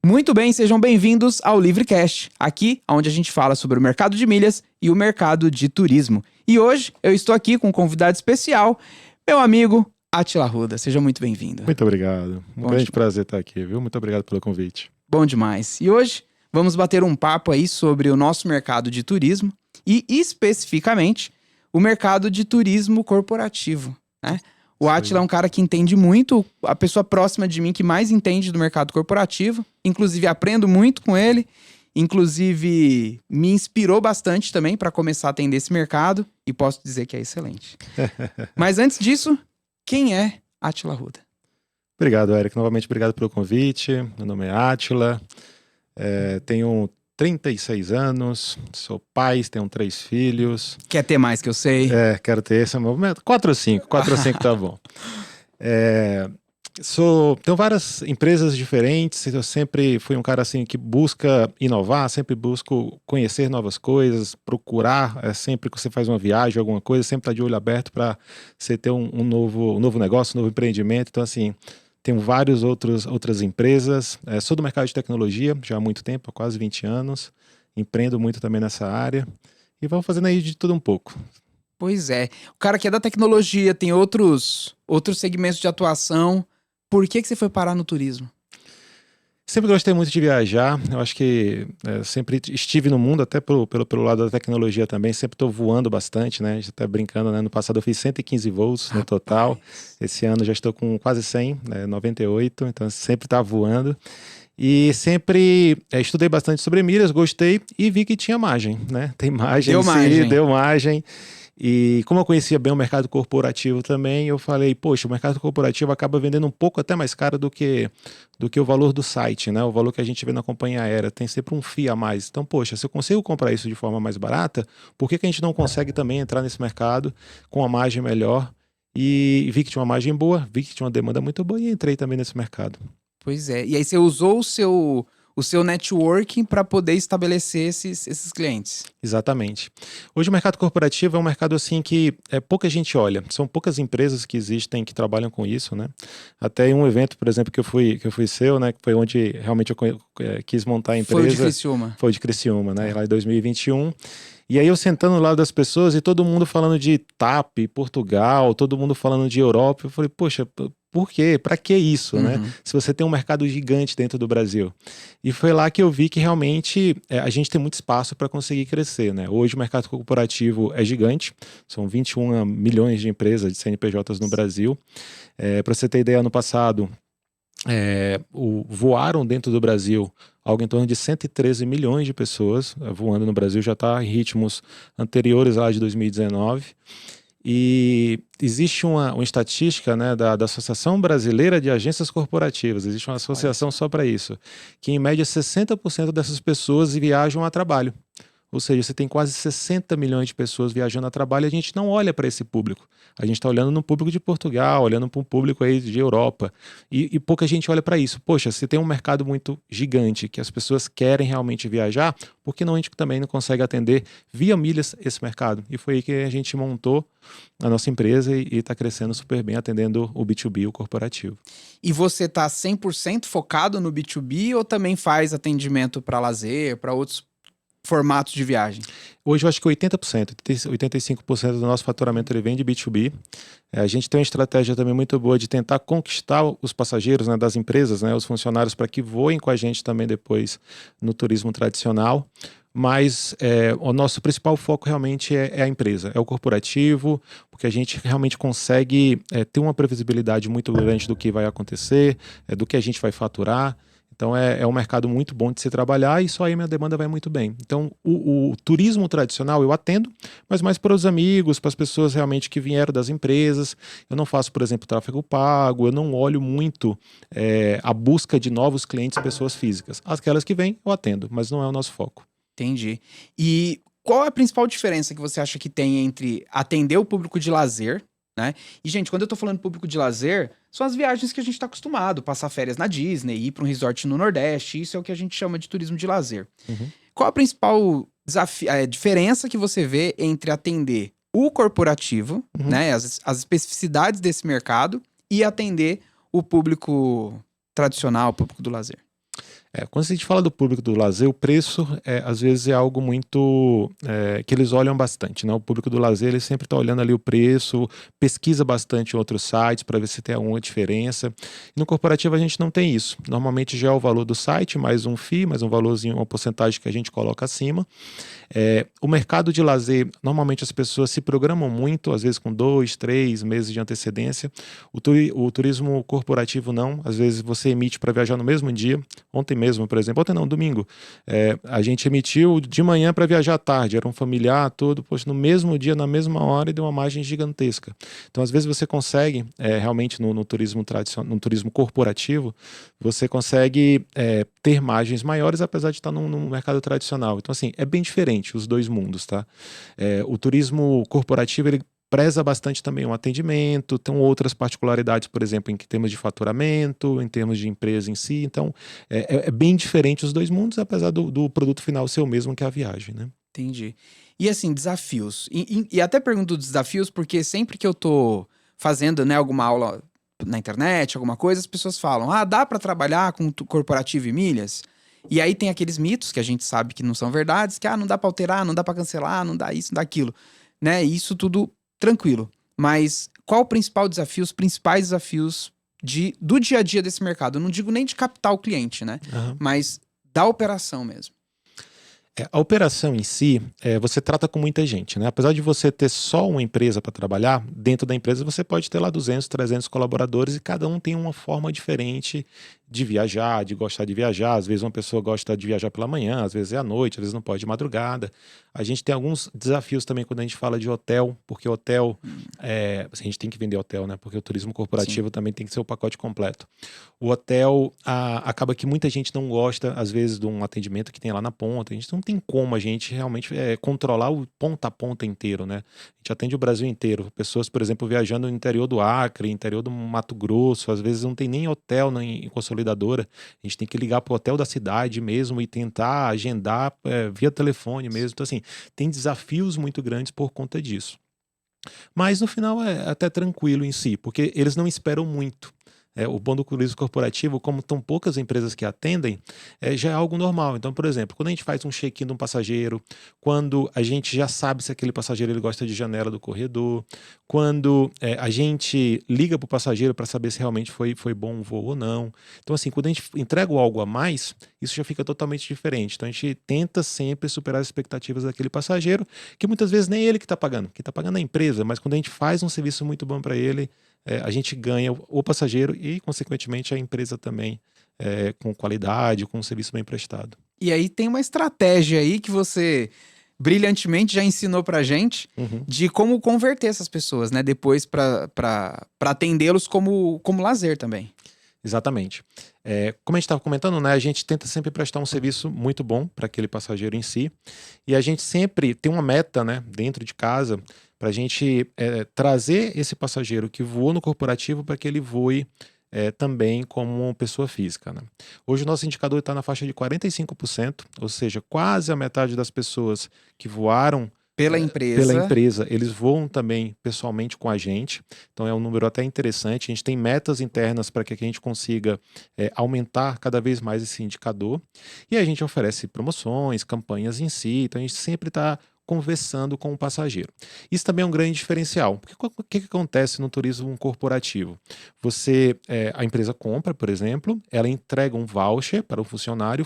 Muito bem, sejam bem-vindos ao Livrecast, aqui onde a gente fala sobre o mercado de milhas e o mercado de turismo. E hoje eu estou aqui com um convidado especial, meu amigo Átila Arruda. Seja muito bem-vindo. Muito obrigado. Um grande prazer estar aqui, viu? Muito obrigado pelo convite. Bom demais. E hoje vamos bater um papo aí sobre o nosso mercado de turismo e especificamente o mercado de turismo corporativo, né? O Átila é um cara que entende muito, a pessoa próxima de mim que mais entende do mercado corporativo. Inclusive, aprendo muito com ele. Inclusive, me inspirou bastante também para começar a atender esse mercado. E posso dizer que é excelente. Mas antes disso, quem é Átila Arruda? Obrigado, Eric. Novamente, obrigado pelo convite. Meu nome é Átila. Tenho 36 anos, sou pai, tenho 3 filhos. Quer ter mais que eu sei? Quero ter esse movimento. 4 ou 5 tá bom. Tenho várias empresas diferentes, eu sempre fui um cara assim que busca inovar, sempre busco conhecer novas coisas, procurar, sempre que você faz uma viagem, alguma coisa, sempre tá de olho aberto para você ter um novo negócio, um novo empreendimento. Então assim, tenho várias outras empresas, sou do mercado de tecnologia já há muito tempo, há quase 20 anos, empreendo muito também nessa área e vamos fazendo aí de tudo um pouco. Pois é, o cara que é da tecnologia tem outros segmentos de atuação. Por que você foi parar no turismo? Sempre gostei muito de viajar, eu acho que sempre estive no mundo, até pelo lado da tecnologia também, sempre estou voando bastante, né? A gente tá brincando, né? No passado eu fiz 115 voos no total, esse ano já estou com quase 100, 98, então sempre tá voando. E sempre estudei bastante sobre milhas, gostei e vi que tinha margem, né? Tem margem, deu margem. E como eu conhecia bem o mercado corporativo também, eu falei, poxa, o mercado corporativo acaba vendendo um pouco até mais caro do que o valor do site, né? O valor que a gente vê na companhia aérea, tem sempre um FII a mais. Então, poxa, se eu consigo comprar isso de forma mais barata, por que a gente não consegue também entrar nesse mercado com uma margem melhor? E vi que tinha uma margem boa, vi que tinha uma demanda muito boa e entrei também nesse mercado. Pois é, e aí você usou o seu networking para poder estabelecer esses clientes. Exatamente. Hoje o mercado corporativo é um mercado assim que pouca gente olha. São poucas empresas que existem que trabalham com isso, né? Até em um evento, por exemplo, que eu fui seu, né? Que foi onde realmente eu quis montar a empresa. Foi o de Criciúma. Foi de Criciúma, né? Lá em 2021. E aí eu sentando lá das pessoas e todo mundo falando de TAP, Portugal, todo mundo falando de Europa. Eu falei, poxa, por quê? Para que isso, né? Se você tem um mercado gigante dentro do Brasil. E foi lá que eu vi que realmente a gente tem muito espaço para conseguir crescer, né? Hoje o mercado corporativo é gigante, são 21 milhões de empresas de CNPJs no Brasil. Para você ter ideia, ano passado voaram dentro do Brasil algo em torno de 113 milhões de pessoas voando no Brasil, já está em ritmos anteriores lá de 2019. E existe uma estatística, né, da Associação Brasileira de Agências Corporativas, existe uma associação só para isso, que em média 60% dessas pessoas viajam a trabalho. Ou seja, você tem quase 60 milhões de pessoas viajando a trabalho e a gente não olha para esse público. A gente está olhando no público de Portugal, olhando para um público aí de Europa. E pouca gente olha para isso. Poxa, se tem um mercado muito gigante, que as pessoas querem realmente viajar, por que não a gente também não consegue atender via milhas esse mercado? E foi aí que a gente montou a nossa empresa e está crescendo super bem, atendendo o B2B, o corporativo. E você está 100% focado no B2B ou também faz atendimento para lazer, para outros formatos de viagem? Hoje eu acho que 80%, 85% do nosso faturamento ele vem de B2B. A gente tem uma estratégia também muito boa de tentar conquistar os passageiros, né, das empresas, né, os funcionários, para que voem com a gente também depois no turismo tradicional. Mas o nosso principal foco realmente é a empresa, é o corporativo, porque a gente realmente consegue ter uma previsibilidade muito grande do que vai acontecer, do que a gente vai faturar. Então é um mercado muito bom de se trabalhar e só aí minha demanda vai muito bem. Então o turismo tradicional eu atendo, mas mais para os amigos, para as pessoas realmente que vieram das empresas. Eu não faço, por exemplo, tráfego pago, eu não olho muito a busca de novos clientes, pessoas físicas. Aquelas que vêm eu atendo, mas não é o nosso foco. Entendi. E qual é a principal diferença que você acha que tem entre atender o público de lazer, né? E, gente, quando eu tô falando público de lazer, são as viagens que a gente tá acostumado, passar férias na Disney, ir para um resort no Nordeste, isso é o que a gente chama de turismo de lazer. Qual a principal diferença que você vê entre atender o corporativo, né, as especificidades desse mercado, e atender o público tradicional, o público do lazer? Quando a gente fala do público do lazer, o preço às vezes é algo muito que eles olham bastante, né? O público do lazer ele sempre está olhando ali o preço, pesquisa bastante em outros sites para ver se tem alguma diferença. No corporativo a gente não tem isso. Normalmente já é o valor do site, mais um FII, mais um valorzinho, uma porcentagem que a gente coloca acima. O mercado de lazer, normalmente as pessoas se programam muito, às vezes com 2, 3 meses de antecedência. O turismo corporativo não, às vezes você emite para viajar no mesmo dia. Ontem mesmo, por exemplo, ontem não, domingo, a gente emitiu de manhã para viajar à tarde, era um familiar todo, poxa, no mesmo dia, na mesma hora, e deu uma margem gigantesca. Então, às vezes você consegue, realmente no turismo tradicional, no turismo corporativo, você consegue ter margens maiores, apesar de estar no mercado tradicional. Então, assim, é bem diferente os dois mundos, tá? O turismo corporativo, ele preza bastante também o atendimento, tem outras particularidades, por exemplo, em termos de faturamento, em termos de empresa em si. Então, é bem diferente os dois mundos, apesar do produto final ser o mesmo que a viagem, né? Entendi. E assim, desafios. E até pergunto dos desafios, porque sempre que eu tô fazendo, né, alguma aula na internet, alguma coisa, as pessoas falam: ah, dá pra trabalhar com corporativo e milhas? E aí tem aqueles mitos que a gente sabe que não são verdades, que não dá pra alterar, não dá pra cancelar, não dá isso, não dá aquilo, né? E isso tudo tranquilo. Mas qual o principal desafio, os principais desafios do dia a dia desse mercado? Eu não digo nem de captar o cliente, né? Uhum. Mas da operação mesmo. A operação em si, você trata com muita gente, né? Apesar de você ter só uma empresa para trabalhar, dentro da empresa você pode ter lá 200, 300 colaboradores e cada um tem uma forma diferente de viajar, de gostar de viajar. Às vezes uma pessoa gosta de viajar pela manhã, às vezes é à noite, às vezes não pode de madrugada. A gente tem alguns desafios também quando a gente fala de hotel, porque hotel, a gente tem que vender hotel, né? Porque o turismo corporativo também tem que ser o pacote completo. O hotel, acaba que muita gente não gosta, às vezes, de um atendimento que tem lá na ponta. A gente não tem como a gente realmente controlar o ponta a ponta inteiro, né? A gente atende o Brasil inteiro. Pessoas, por exemplo, viajando no interior do Acre, interior do Mato Grosso, às vezes não tem nem hotel em consolidadora. A gente tem que ligar para o hotel da cidade mesmo e tentar agendar via telefone mesmo. Então, assim, tem desafios muito grandes por conta disso. Mas no final é até tranquilo em si, porque eles não esperam muito. O bom do turismo corporativo, como tão poucas empresas que atendem, já é algo normal. Então, por exemplo, quando a gente faz um check-in de um passageiro, quando a gente já sabe se aquele passageiro ele gosta de janela do corredor, quando a gente liga para o passageiro para saber se realmente foi bom o voo ou não. Então, assim, quando a gente entrega algo a mais, isso já fica totalmente diferente. Então, a gente tenta sempre superar as expectativas daquele passageiro, que muitas vezes nem ele que está pagando, quem está pagando é a empresa, mas quando a gente faz um serviço muito bom para ele, a gente ganha o passageiro e, consequentemente, a empresa também com qualidade, com um serviço bem prestado. E aí tem uma estratégia aí que você brilhantemente já ensinou pra gente de como converter essas pessoas, né? Depois pra atendê-los como lazer também. Exatamente. Como a gente estava comentando, né, a gente tenta sempre prestar um serviço muito bom para aquele passageiro em si. E a gente sempre tem uma meta, né, dentro de casa para a gente trazer esse passageiro que voou no corporativo para que ele voe também como uma pessoa física, né? Hoje o nosso indicador está na faixa de 45%, ou seja, quase a metade das pessoas que voaram Pela empresa, eles voam também pessoalmente com a gente. Então é um número até interessante. A gente tem metas internas para que a gente consiga aumentar cada vez mais esse indicador. E a gente oferece promoções, campanhas em si. Então a gente sempre está conversando com o passageiro. Isso também é um grande diferencial. Porque o que acontece no turismo corporativo? A empresa compra, por exemplo, ela entrega um voucher para o funcionário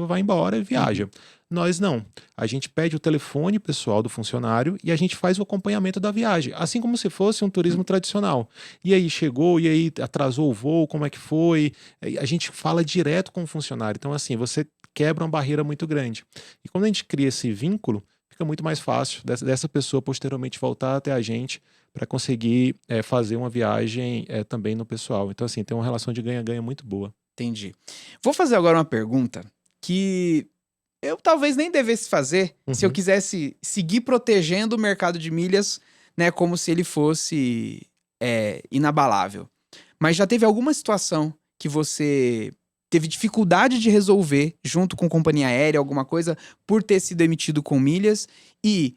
vai embora e viaja. Nós não. A gente pede o telefone pessoal do funcionário e a gente faz o acompanhamento da viagem, assim como se fosse um turismo tradicional. E aí chegou, e aí atrasou o voo, como é que foi? A gente fala direto com o funcionário. Então, assim, você quebra uma barreira muito grande. E quando a gente cria esse vínculo, fica muito mais fácil dessa pessoa posteriormente voltar até a gente para conseguir fazer uma viagem também no pessoal. Então, assim, tem uma relação de ganha-ganha muito boa. Entendi. Vou fazer agora uma pergunta que eu talvez nem devesse fazer se eu quisesse seguir protegendo o mercado de milhas, né, como se ele fosse inabalável. Mas já teve alguma situação que você teve dificuldade de resolver junto com companhia aérea, alguma coisa, por ter sido emitido com milhas e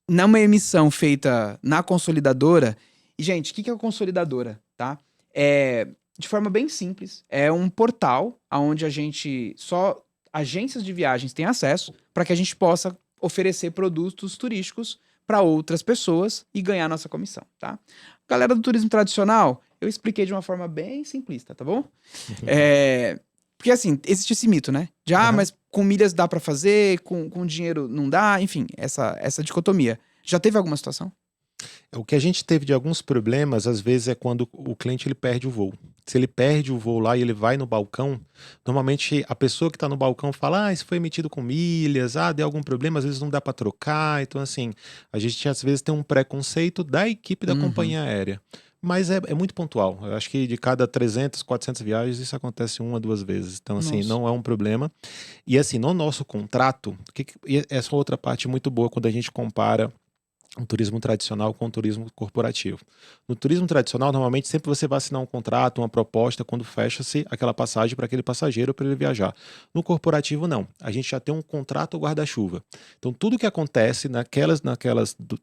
numa emissão feita na consolidadora. E, gente, o que é a consolidadora, tá? de forma bem simples. É um portal onde só agências de viagens têm acesso para que a gente possa oferecer produtos turísticos para outras pessoas e ganhar nossa comissão, tá? Galera do turismo tradicional, eu expliquei de uma forma bem simplista, tá bom? Porque assim, existe esse mito, né? Mas com milhas dá para fazer, com dinheiro não dá, enfim, essa dicotomia. Já teve alguma situação? O que a gente teve de alguns problemas, às vezes, é quando o cliente ele perde o voo. Se ele perde o voo lá e ele vai no balcão, normalmente a pessoa que está no balcão fala: isso foi emitido com milhas, deu algum problema, às vezes não dá para trocar. Então, assim, a gente às vezes tem um preconceito da equipe da companhia aérea. Mas é muito pontual. Eu acho que de cada 300, 400 viagens, isso acontece 1 a 2 vezes. Então, assim, Nossa. não é um problema. E, assim, no nosso contrato, e essa outra parte muito boa quando a gente compara um turismo tradicional com um turismo corporativo. No turismo tradicional, normalmente sempre você vai assinar um contrato, uma proposta, quando fecha-se aquela passagem para aquele passageiro para ele viajar. No corporativo, não. A gente já tem um contrato guarda-chuva. Então, tudo que acontece naquelas,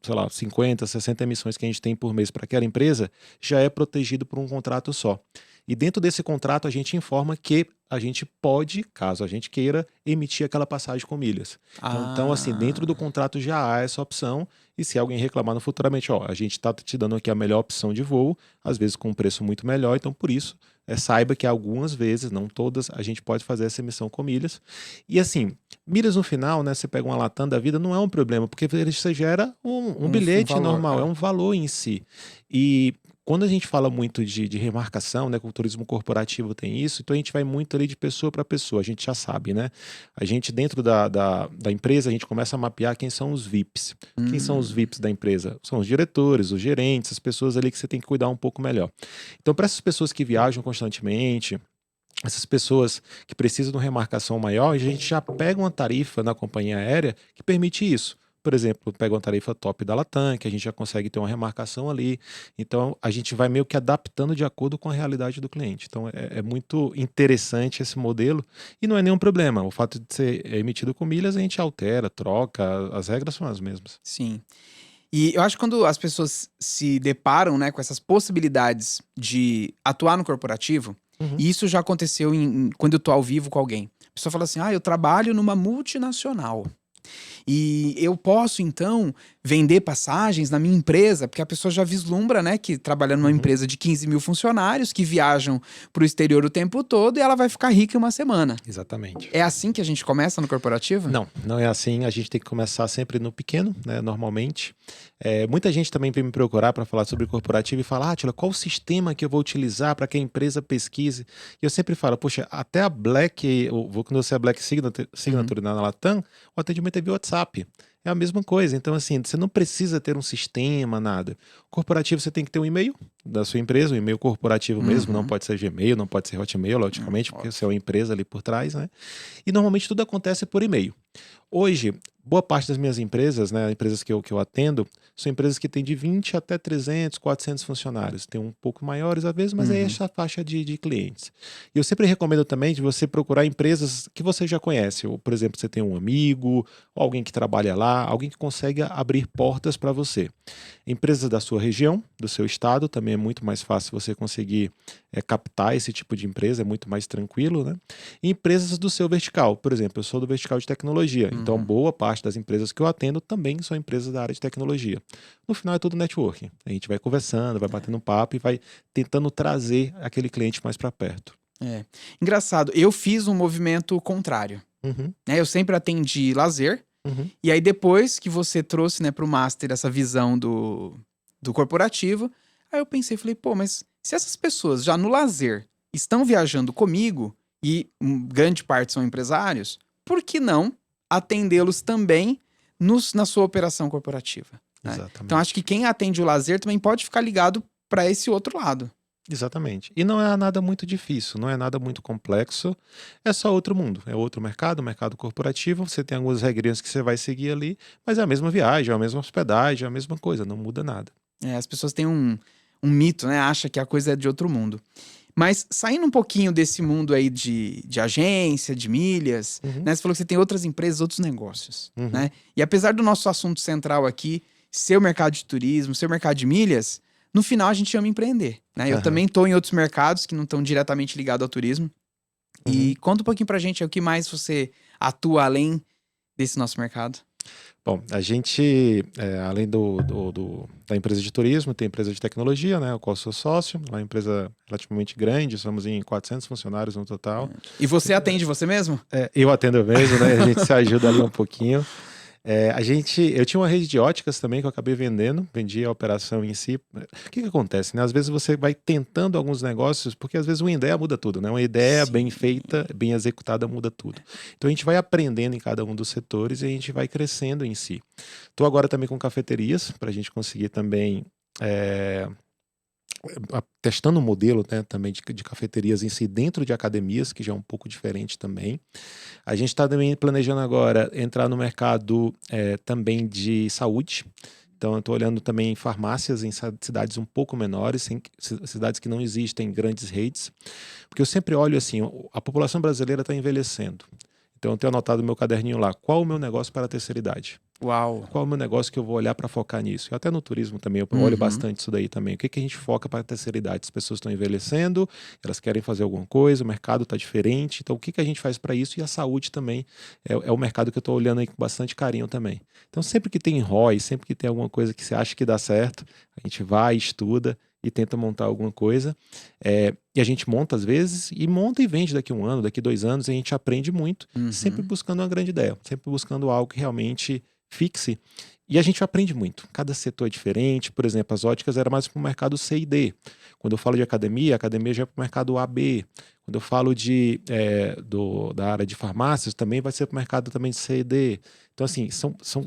sei lá, 50, 60 emissões que a gente tem por mês para aquela empresa, já é protegido por um contrato só. E dentro desse contrato, a gente informa que a gente pode, caso a gente queira, emitir aquela passagem com milhas. Então, assim, dentro do contrato já há essa opção. E se alguém reclamar no futuramente, a gente está te dando aqui a melhor opção de voo, às vezes com um preço muito melhor. Então, por isso, saiba que algumas vezes, não todas, a gente pode fazer essa emissão com milhas. E assim, milhas no final, né? Você pega uma Latam da vida, não é um problema, porque você gera um bilhete valor, normal, é um valor em si. E quando a gente fala muito de remarcação, né, que o turismo corporativo tem isso, então a gente vai muito ali de pessoa para pessoa, a gente já sabe, né? A gente dentro da empresa, a gente começa a mapear quem são os VIPs. Quem são os VIPs da empresa? São os diretores, os gerentes, as pessoas ali que você tem que cuidar um pouco melhor. Então, para essas pessoas que viajam constantemente, essas pessoas que precisam de uma remarcação maior, a gente já pega uma tarifa na companhia aérea que permite isso. Por exemplo, pega uma tarifa top da Latam, que a gente já consegue ter uma remarcação ali. Então, a gente vai meio que adaptando de acordo com a realidade do cliente. Então, é muito interessante esse modelo e não é nenhum problema. O fato de ser emitido com milhas, a gente altera, troca, as regras são as mesmas. Sim. E eu acho que quando as pessoas se deparam, né, com essas possibilidades de atuar no corporativo, e isso já aconteceu quando eu tô ao vivo com alguém. A pessoa fala assim: eu trabalho numa multinacional. E eu posso, então, vender passagens na minha empresa, porque a pessoa já vislumbra, né, que trabalhando numa empresa de 15 mil funcionários, que viajam pro exterior o tempo todo, e ela vai ficar rica em uma semana. Exatamente. É assim que a gente começa no corporativo? Não, não é assim. A gente tem que começar sempre no pequeno, né, normalmente. Muita gente também vem me procurar para falar sobre corporativo e falar: Átila, qual o sistema que eu vou utilizar para que a empresa pesquise? E eu sempre falo: poxa, até a Black, quando você é Black Signature na Latam, o atendimento é via WhatsApp. É a mesma coisa. Então, assim, você não precisa ter um sistema, nada. Corporativo, você tem que ter um e-mail da sua empresa, um e-mail corporativo mesmo, não pode ser Gmail, não pode ser Hotmail, logicamente, porque você é uma empresa ali por trás, né? E normalmente tudo acontece por e-mail. Hoje, boa parte das minhas empresas, né, empresas que eu atendo, são empresas que têm de 20 até 300, 400 funcionários. Tem um pouco maiores às vezes, mas é essa faixa de clientes. E eu sempre recomendo também de você procurar empresas que você já conhece. Ou, por exemplo, você tem um amigo, ou alguém que trabalha lá, alguém que consegue abrir portas para você. Empresas da sua região, do seu estado, também é muito mais fácil você conseguir captar esse tipo de empresa, é muito mais tranquilo, né? E empresas do seu vertical. Por exemplo, eu sou do vertical de tecnologia, então boa parte das empresas que eu atendo também são empresas da área de tecnologia. No final é tudo networking. A gente vai conversando, vai batendo um papo e vai tentando trazer aquele cliente mais para perto. Engraçado, eu fiz um movimento contrário. Né? Eu sempre atendi lazer. E aí depois que você trouxe, né, pro Master essa visão do corporativo, aí eu pensei, falei, pô, mas se essas pessoas já no lazer estão viajando comigo e grande parte são empresários, por que não atendê-los também na sua operação corporativa? Né? Exatamente. Então acho que quem atende o lazer também pode ficar ligado para esse outro lado. Exatamente. E não é nada muito difícil, não é nada muito complexo, é só outro mundo, é outro mercado, mercado corporativo, você tem algumas regrinhas que você vai seguir ali, mas é a mesma viagem, é a mesma hospedagem, é a mesma coisa, não muda nada. As pessoas têm um mito, né? Acha que a coisa é de outro mundo. Mas saindo um pouquinho desse mundo aí de agência, de milhas, né? Você falou que você tem outras empresas, outros negócios, né? E apesar do nosso assunto central aqui ser o mercado de turismo, ser o mercado de milhas, no final a gente ama empreender, né? Eu Aham. também tô em outros mercados que não estão diretamente ligados ao turismo. E conta um pouquinho pra gente, o que mais você atua além desse nosso mercado? Bom, a gente, além da empresa de turismo, tem a empresa de tecnologia, né, o qual eu sou sócio, uma empresa relativamente grande, somos em 400 funcionários no total. E você atende você mesmo? Eu atendo mesmo, né, a gente se ajuda ali um pouquinho. Eu tinha uma rede de óticas também que eu acabei vendendo, vendi a operação em si. O que acontece, né? Às vezes você vai tentando alguns negócios, porque às vezes uma ideia muda tudo, né? Uma ideia bem Sim. feita, bem executada muda tudo. Então a gente vai aprendendo em cada um dos setores e a gente vai crescendo em si. Estou agora também com cafeterias, para a gente conseguir também testando um modelo, né, também de cafeterias em si dentro de academias, que já é um pouco diferente também. A gente está também planejando agora entrar no mercado também de saúde. Então, eu estou olhando também farmácias em cidades um pouco menores, cidades que não existem grandes redes. Porque eu sempre olho assim, a população brasileira está envelhecendo. Então, eu tenho anotado no meu caderninho lá, qual o meu negócio para a terceira idade? Uau. Qual é o meu negócio que eu vou olhar para focar nisso? Até no turismo também, eu olho Uhum. bastante isso daí também. O que a gente foca para a terceira idade? As pessoas estão envelhecendo, elas querem fazer alguma coisa, o mercado está diferente, então o que a gente faz para isso? E a saúde também é o mercado que eu estou olhando aí com bastante carinho também. Então sempre que tem ROI, sempre que tem alguma coisa que você acha que dá certo, a gente vai, estuda e tenta montar alguma coisa. E a gente monta às vezes, e monta e vende daqui 1 ano, daqui 2 anos, e a gente aprende muito, sempre Uhum. buscando uma grande ideia, sempre buscando algo que realmente fixe. E a gente aprende muito. Cada setor é diferente. Por exemplo, as óticas era mais para o mercado C e D. Quando eu falo de academia, a academia já é para o mercado A, B. Quando eu falo da área de farmácias, também vai ser para o mercado também de C e D. Então, assim,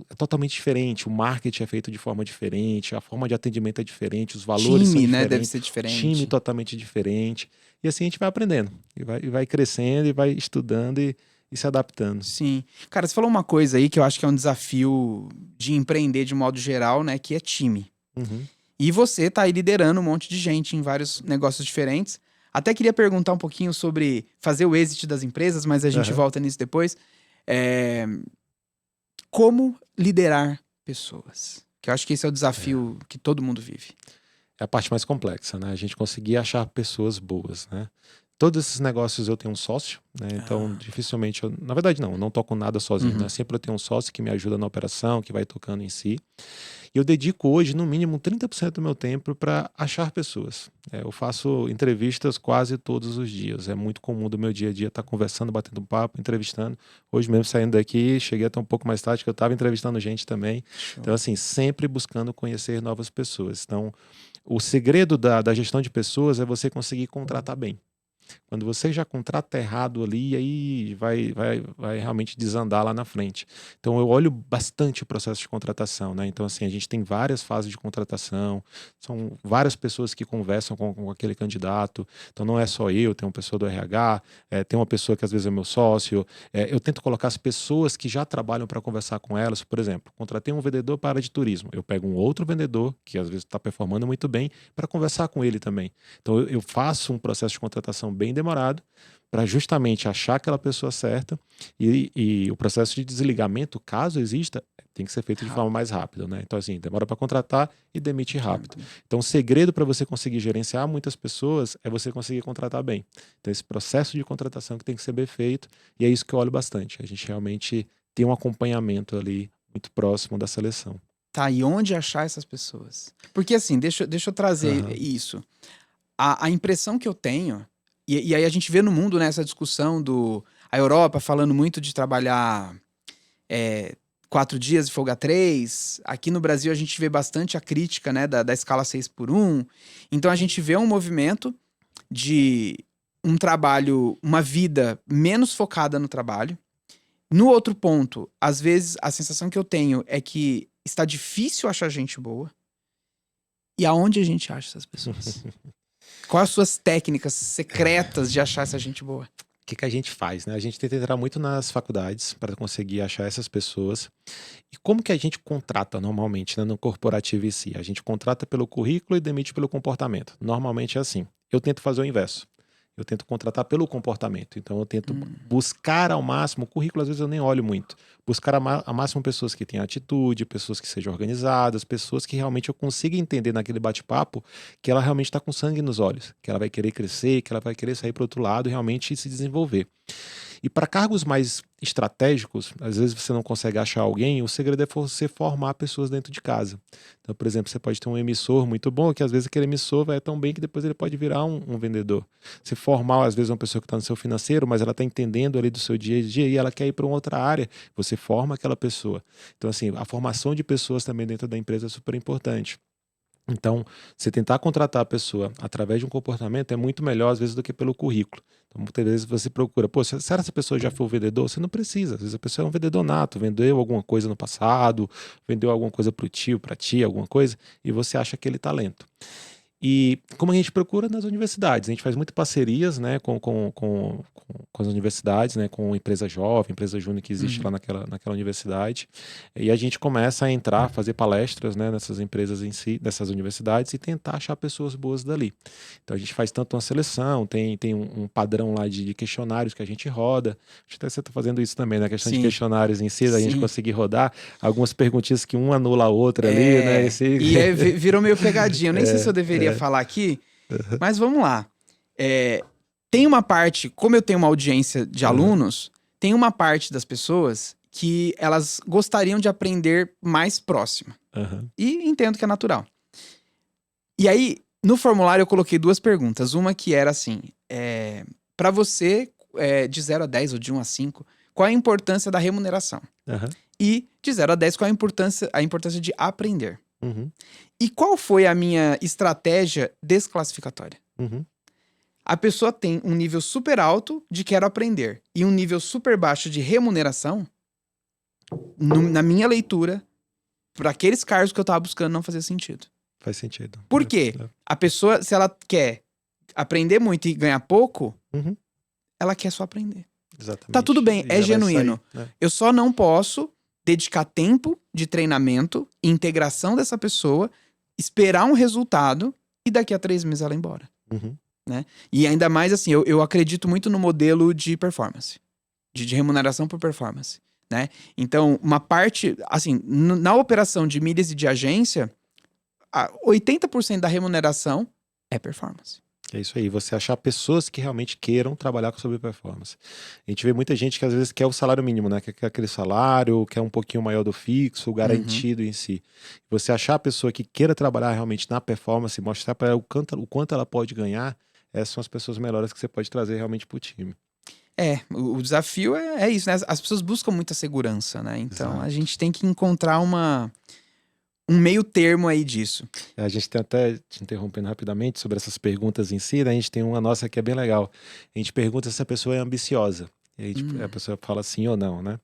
é totalmente diferente. O marketing é feito de forma diferente, a forma de atendimento é diferente, os valores são Time, né? Deve diferentes, ser time diferente. totalmente diferente. E assim a gente vai aprendendo, e vai crescendo, e vai estudando e se adaptando. Sim. Cara, você falou uma coisa aí que eu acho que é um desafio de empreender de modo geral, né? Que é time. Uhum. E você tá aí liderando um monte de gente em vários negócios diferentes. Até queria perguntar um pouquinho sobre fazer o exit das empresas, mas a gente Aham. volta nisso depois. É, Como liderar pessoas? Que eu acho que esse é o desafio que todo mundo vive. É a parte mais complexa, né? A gente conseguir achar pessoas boas, né? Todos esses negócios eu tenho um sócio, né? Então, Ah. dificilmente, na verdade, não, eu não toco nada sozinho, né? Uhum. Sempre eu tenho um sócio que me ajuda na operação, que vai tocando em si. E eu dedico hoje, no mínimo, 30% do meu tempo para achar pessoas. Eu faço entrevistas quase todos os dias. É muito comum do meu dia a dia estar conversando, batendo um papo, entrevistando. Hoje mesmo, saindo daqui, cheguei até um pouco mais tarde, que eu estava entrevistando gente também. Então, Show. assim, sempre buscando conhecer novas pessoas. Então, o segredo da gestão de pessoas é você conseguir contratar bem. Quando você já contrata errado ali, aí vai realmente desandar lá na frente. Então eu olho bastante o processo de contratação, né? Então, assim, a gente tem várias fases de contratação, são várias pessoas que conversam com aquele candidato. Então não é só eu, tem uma pessoa do RH, tem uma pessoa que às vezes é meu sócio. Eu tento colocar as pessoas que já trabalham para conversar com elas. Por exemplo, contratei um vendedor para a área de turismo. Eu pego um outro vendedor, que às vezes está performando muito bem, para conversar com ele também. Então eu faço um processo de contratação bem demorado para justamente achar aquela pessoa certa e o processo de desligamento, caso exista, tem que ser feito de forma Rápido. mais rápida, né? Então, assim, demora para contratar e demite rápido. Uhum. Então, o segredo para você conseguir gerenciar muitas pessoas é você conseguir contratar bem. Então, esse processo de contratação que tem que ser bem feito, e é isso que eu olho bastante. A gente realmente tem um acompanhamento ali muito próximo da seleção. Tá, e onde achar essas pessoas? Porque assim, deixa eu trazer Aham. isso. A impressão que eu tenho, e aí a gente vê no mundo, né, essa discussão a Europa falando muito de trabalhar 4 dias e folga 3. Aqui no Brasil a gente vê bastante a crítica, né, da escala 6x1. Então a gente vê um movimento de um trabalho, uma vida menos focada no trabalho. No outro ponto, às vezes a sensação que eu tenho é que está difícil achar gente boa. E aonde a gente acha essas pessoas? Quais as suas técnicas secretas de achar essa gente boa? O que a gente faz, né? A gente tenta entrar muito nas faculdades para conseguir achar essas pessoas. E como que a gente contrata normalmente, né, no corporativo em si? A gente contrata pelo currículo e demite pelo comportamento. Normalmente é assim. Eu tento fazer o inverso. Eu tento contratar pelo comportamento. Então, eu tento buscar ao máximo, o currículo às vezes eu nem olho muito, buscar ao máximo pessoas que tenham atitude, pessoas que sejam organizadas, pessoas que realmente eu consiga entender naquele bate-papo que ela realmente está com sangue nos olhos, que ela vai querer crescer, que ela vai querer sair para o outro lado e realmente se desenvolver. E para cargos mais estratégicos, às vezes você não consegue achar alguém, o segredo é você formar pessoas dentro de casa. Então, por exemplo, você pode ter um emissor muito bom, que às vezes aquele emissor vai tão bem que depois ele pode virar um vendedor. Você formar, às vezes, uma pessoa que está no seu financeiro, mas ela está entendendo ali do seu dia a dia e ela quer ir para uma outra área, você forma aquela pessoa. Então, assim, a formação de pessoas também dentro da empresa é super importante. Então, você tentar contratar a pessoa através de um comportamento é muito melhor, às vezes, do que pelo currículo. Então, muitas vezes você procura, pô, será que essa pessoa já foi vendedor? Você não precisa. Às vezes a pessoa é um vendedor nato, vendeu alguma coisa no passado, vendeu alguma coisa para o tio, para a tia, alguma coisa, e você acha aquele talento. E como a gente procura nas universidades, a gente faz muitas parcerias, né, com as universidades, né, com empresa jovem, empresa júnior que existe lá naquela universidade. E a gente começa a entrar, fazer palestras, né, nessas empresas em si, nessas universidades e tentar achar pessoas boas dali. Então a gente faz tanto uma seleção, tem um padrão lá de questionários que a gente roda. Acho que até você está fazendo isso também, né, a questão de questionários em si, a gente conseguir rodar algumas perguntinhas que uma anula a outra ali, né. E virou meio pegadinha. Eu nem sei se eu deveria falar aqui, mas vamos lá. Tem uma parte, como eu tenho uma audiência de alunos, tem uma parte das pessoas que elas gostariam de aprender mais próxima. E entendo que é natural. E aí, no formulário eu coloquei 2 perguntas. Uma que era assim, para você, de 0 a 10 ou de 1 a 5, qual a importância da remuneração? E de 0 a 10, qual a importância de aprender? E qual foi a minha estratégia desclassificatória? A pessoa tem um nível super alto de quero aprender e um nível super baixo de remuneração. Na minha leitura, para aqueles cargos que eu tava buscando, não fazia sentido. Faz sentido. Por quê? A pessoa, se ela quer aprender muito e ganhar pouco, ela quer só aprender. Exatamente. Tá tudo bem, é genuíno. Sair, né? Eu só não posso dedicar tempo de treinamento e integração dessa pessoa, esperar um resultado e daqui a 3 meses ela ir embora. Né? E ainda mais assim, eu acredito muito no modelo de performance, de remuneração por performance, né? Então, uma parte, assim, na operação de milhas e de agência, 80% da remuneração é performance. É isso aí, você achar pessoas que realmente queiram trabalhar sobre performance. A gente vê muita gente que às vezes quer o salário mínimo, né? Quer aquele salário, quer um pouquinho maior do fixo, garantido em si. Você achar a pessoa que queira trabalhar realmente na performance, mostrar para ela o quanto ela pode ganhar, essas são as pessoas melhores que você pode trazer realmente para o time. O desafio é isso, né? As pessoas buscam muita segurança, né? Então, Exato. a gente tem que encontrar um meio termo aí disso. A gente tem até, te interrompendo rapidamente, sobre essas perguntas em si, né? A gente tem uma nossa que é bem legal. A gente pergunta se a pessoa é ambiciosa. E aí a pessoa fala sim ou não, né?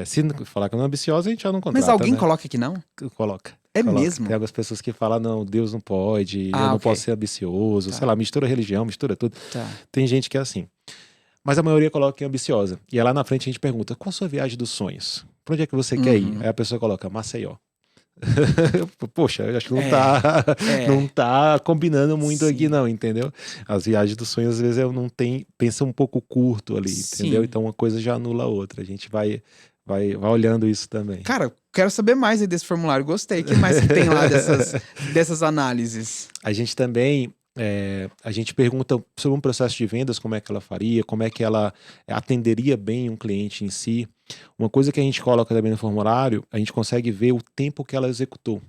Se falar que não é ambiciosa, a gente já não contrata, Mas alguém né? coloca que não? Coloca. Mesmo? Tem algumas pessoas que falam, não, Deus não pode, eu não posso ser ambicioso, sei lá, mistura religião, mistura tudo. Tem gente que é assim. Mas a maioria coloca que é ambiciosa. E aí lá na frente a gente pergunta, qual a sua viagem dos sonhos? Pra onde é que você quer ir? Aí a pessoa coloca, Maceió. Poxa, eu acho que não tá combinando muito aqui não, entendeu? As viagens dos sonhos às vezes pensa um pouco curto ali, entendeu? Então uma coisa já anula a outra. A gente vai olhando isso também. Cara, quero saber mais aí desse formulário. Gostei. O que mais que tem lá dessas análises? A gente também a gente pergunta sobre um processo de vendas, como é que ela faria, como é que ela atenderia bem um cliente em si. Uma coisa que a gente coloca também no formulário, a gente consegue ver o tempo que ela executou.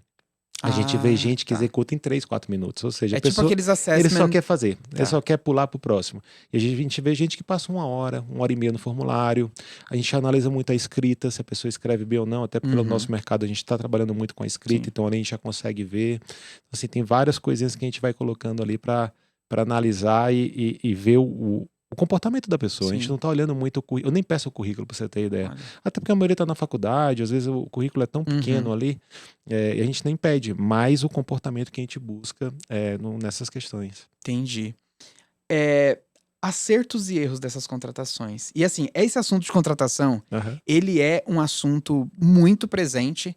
A gente vê gente que executa em 3, 4 minutos. Ou seja, a pessoa, tipo aqueles assessment... ele só quer fazer, ele só quer pular pro próximo. E a gente vê gente que passa 1 hora, 1 hora e meia no formulário. A gente analisa muito a escrita, se a pessoa escreve bem ou não, até porque no nosso mercado a gente está trabalhando muito com a escrita, então ali a gente já consegue ver. Assim, tem várias coisinhas que a gente vai colocando ali para analisar e ver o comportamento da pessoa. A gente não tá olhando muito o currículo. Eu nem peço o currículo, pra você ter ideia. Até porque a maioria tá na faculdade, às vezes o currículo é tão pequeno ali, e a gente nem pede, mas o comportamento que a gente busca nessas questões. Entendi. Acertos e erros dessas contratações. E assim, esse assunto de contratação, ele é um assunto muito presente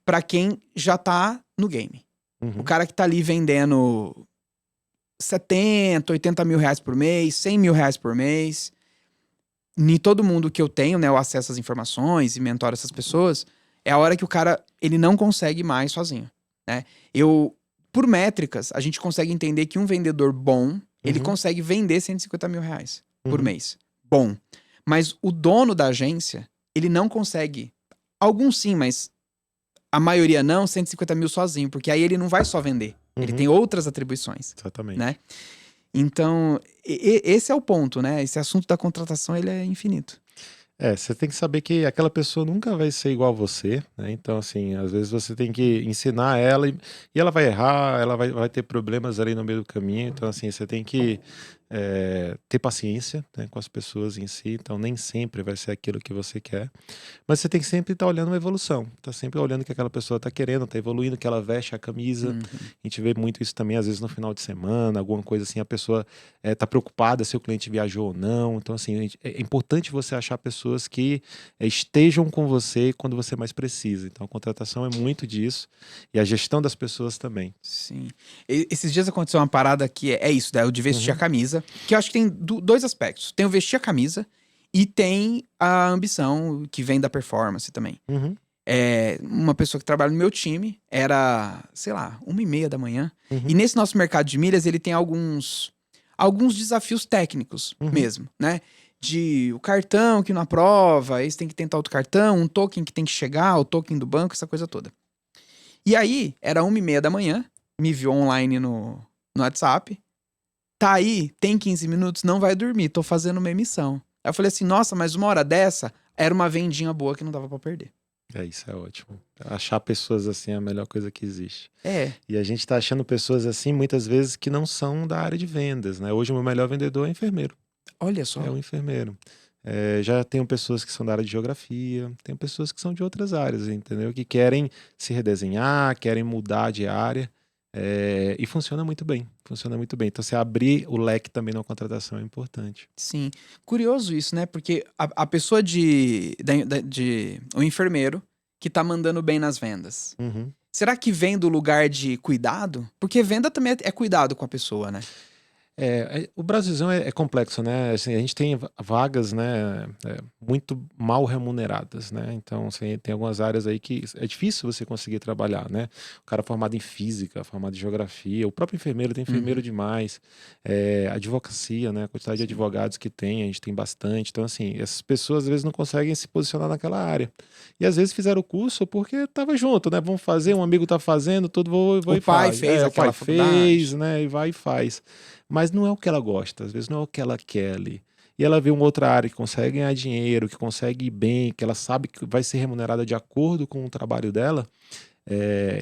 pra quem já tá no game. O cara que tá ali vendendo 70, 80 mil reais por mês, 100 mil reais por mês. Em todo mundo que eu tenho, né, eu acesso às informações e mentoro essas pessoas, é a hora que o cara, ele não consegue mais sozinho, né? Por métricas, a gente consegue entender que um vendedor bom, ele consegue vender 150 mil reais por mês. Bom. Mas o dono da agência, ele não consegue. Alguns sim, mas a maioria não, 150 mil sozinho. Porque aí ele não vai só vender. Ele tem outras atribuições. Exatamente. Né? Então, esse é o ponto, né? Esse assunto da contratação, ele é infinito. Você tem que saber que aquela pessoa nunca vai ser igual a você, né? Então, assim, às vezes você tem que ensinar ela e ela vai errar, ela vai ter problemas ali no meio do caminho. Então, assim, você tem que ter paciência, né, com as pessoas em si. Então, nem sempre vai ser aquilo que você quer. Mas você tem que sempre estar olhando uma evolução. Tá sempre olhando o que aquela pessoa tá querendo, tá evoluindo, que ela veste a camisa. A gente vê muito isso também, às vezes, no final de semana, alguma coisa assim, a pessoa tá preocupada se o cliente viajou ou não. Então, assim, é importante você achar pessoas que estejam com você quando você mais precisa. Então, a contratação é muito disso. E a gestão das pessoas também. Sim. Esses dias aconteceu uma parada que é isso, né? O de vestir a camisa. Que eu acho que tem dois aspectos. Tem o vestir a camisa e tem a ambição que vem da performance também. Uma pessoa que trabalha no meu time era, sei lá, 1h30 da manhã. E nesse nosso mercado de milhas, ele tem alguns desafios técnicos mesmo, né? O cartão que não aprova, aí você tem que tentar outro cartão, um token que tem que chegar, o token do banco, essa coisa toda. E aí, era 1h30 da manhã, me viu online no WhatsApp. Tá aí, tem 15 minutos, não vai dormir, tô fazendo uma emissão. Aí eu falei assim, nossa, mas uma hora dessa, era uma vendinha boa que não dava pra perder. Isso é ótimo. Achar pessoas assim é a melhor coisa que existe. É. E a gente tá achando pessoas assim, muitas vezes, que não são da área de vendas, né? Hoje o meu melhor vendedor é enfermeiro. Olha só. É um enfermeiro. Já tenho pessoas que são da área de geografia, tem pessoas que são de outras áreas, entendeu? Que querem se redesenhar, querem mudar de área. E funciona muito bem. Funciona muito bem. Então, você abrir o leque também na contratação é importante. Sim. Curioso isso, né? Porque a pessoa o enfermeiro que tá mandando bem nas vendas. Será que vem do lugar de cuidado? Porque venda também é cuidado com a pessoa, né? O Brasilzão é complexo, né? Assim, a gente tem vagas, né, muito mal remuneradas, né? Então, assim, tem algumas áreas aí que é difícil você conseguir trabalhar, né? O cara formado em física, formado em geografia, o próprio enfermeiro, tem enfermeiro demais. Advocacia, né? A quantidade de advogados que tem, a gente tem bastante. Então, assim, essas pessoas às vezes não conseguem se posicionar naquela área. E às vezes fizeram o curso porque tava junto, né? Vamos fazer, um amigo tá fazendo, todo vou e O pai faz. fez O aquela pai faculdade. fez, né? E vai e faz. Mas não é o que ela gosta, às vezes não é o que ela quer ali. E ela vê uma outra área que consegue ganhar dinheiro, que consegue ir bem, que ela sabe que vai ser remunerada de acordo com o trabalho dela.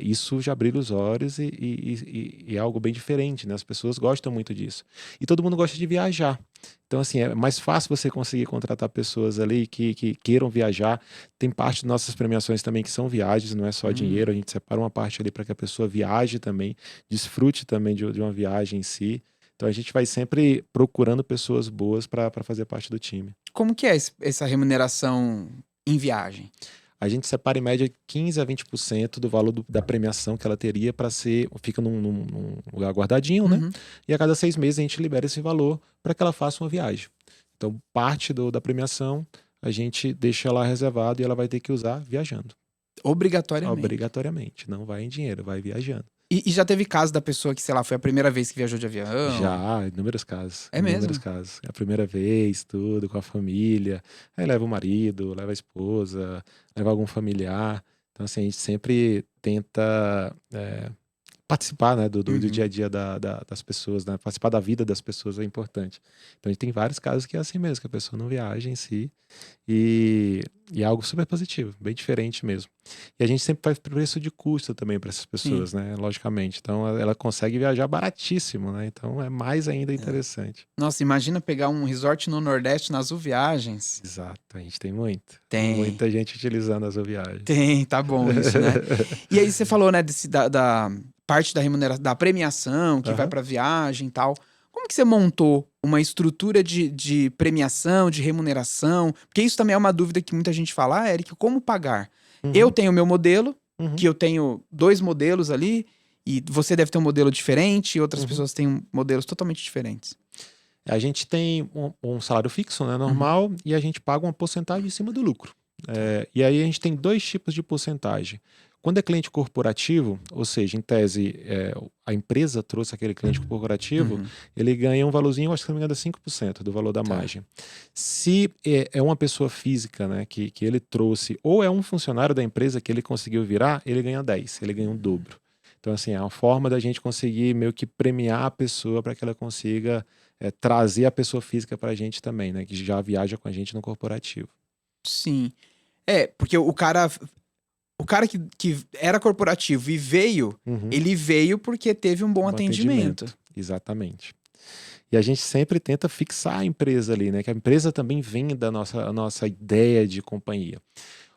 Isso já brilha os olhos e é algo bem diferente, né? As pessoas gostam muito disso. E todo mundo gosta de viajar. Então, assim, é mais fácil você conseguir contratar pessoas ali que queiram viajar. Tem parte de nossas premiações também que são viagens, não é só dinheiro. A gente separa uma parte ali para que a pessoa viaje também, desfrute também de uma viagem em si. Então, a gente vai sempre procurando pessoas boas para fazer parte do time. Como que é essa remuneração em viagem? A gente separa em média 15 a 20% do valor da premiação que ela teria para fica num lugar guardadinho, né? E a cada 6 meses a gente libera esse valor para que ela faça uma viagem. Então, parte da premiação a gente deixa lá reservado e ela vai ter que usar viajando. Obrigatoriamente. Obrigatoriamente. Não vai em dinheiro, vai viajando. E já teve caso da pessoa que, sei lá, foi a primeira vez que viajou de avião? Já, inúmeros casos. É mesmo? Inúmeros casos. A primeira vez, tudo, com a família. Aí leva o marido, leva a esposa, leva algum familiar. Então, assim, a gente sempre tenta participar, né, do dia a dia das pessoas, né? Participar da vida das pessoas é importante. Então, a gente tem vários casos que é assim mesmo, que a pessoa não viaja em si. E é algo super positivo, bem diferente mesmo. E a gente sempre faz preço de custo também para essas pessoas, né? Logicamente. Então, ela consegue viajar baratíssimo, né? Então, é mais ainda interessante. Nossa, imagina pegar um resort no Nordeste nas Viagens. Exato, a gente tem muito. Tem. Muita gente utilizando as Viagens. Tem, tá bom isso, né? E aí você falou, né, da parte da remuneração, da premiação que vai pra viagem e tal. Como que você montou uma estrutura de premiação, de remuneração? Porque isso também é uma dúvida que muita gente fala, Eric, como pagar? Eu tenho o meu modelo, que eu tenho 2 modelos ali, E você deve ter um modelo diferente, e outras pessoas têm modelos totalmente diferentes. A gente tem um salário fixo, né, normal, e a gente paga uma porcentagem em cima do lucro. E aí a gente tem 2 tipos de porcentagem. Quando é cliente corporativo, ou seja, em tese, a empresa trouxe aquele cliente corporativo, ele ganha um valorzinho, acho que se não me engano, é 5% do valor da margem. Se é uma pessoa física, né, que ele trouxe, ou é um funcionário da empresa que ele conseguiu virar, ele ganha 10, ele ganha um dobro. Então, assim, é uma forma da gente conseguir meio que premiar a pessoa para que ela consiga trazer a pessoa física para a gente também, né, que já viaja com a gente no corporativo. Sim. Porque o cara que era corporativo e veio, ele veio porque teve um bom atendimento. Exatamente. E a gente sempre tenta fixar a empresa ali, né? Que a empresa também vem da nossa ideia de companhia.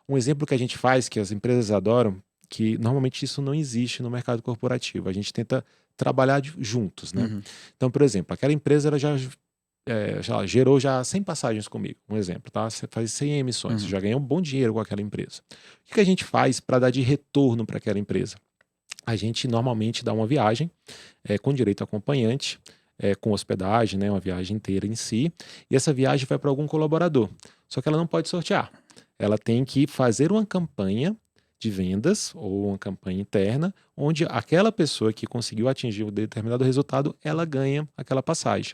Um exemplo que a gente faz, que as empresas adoram, que normalmente isso não existe no mercado corporativo. A gente tenta trabalhar juntos, né? Então, por exemplo, aquela empresa ela já gerou 100 passagens comigo, um exemplo, tá? Você faz 100 emissões, você já ganhou um bom dinheiro com aquela empresa. O que a gente faz para dar de retorno para aquela empresa? A gente normalmente dá uma viagem com direito a acompanhante, com hospedagem, né, uma viagem inteira em si, e essa viagem vai para algum colaborador. Só que ela não pode sortear. Ela tem que fazer uma campanha de vendas ou uma campanha interna, onde aquela pessoa que conseguiu atingir um determinado resultado, ela ganha aquela passagem.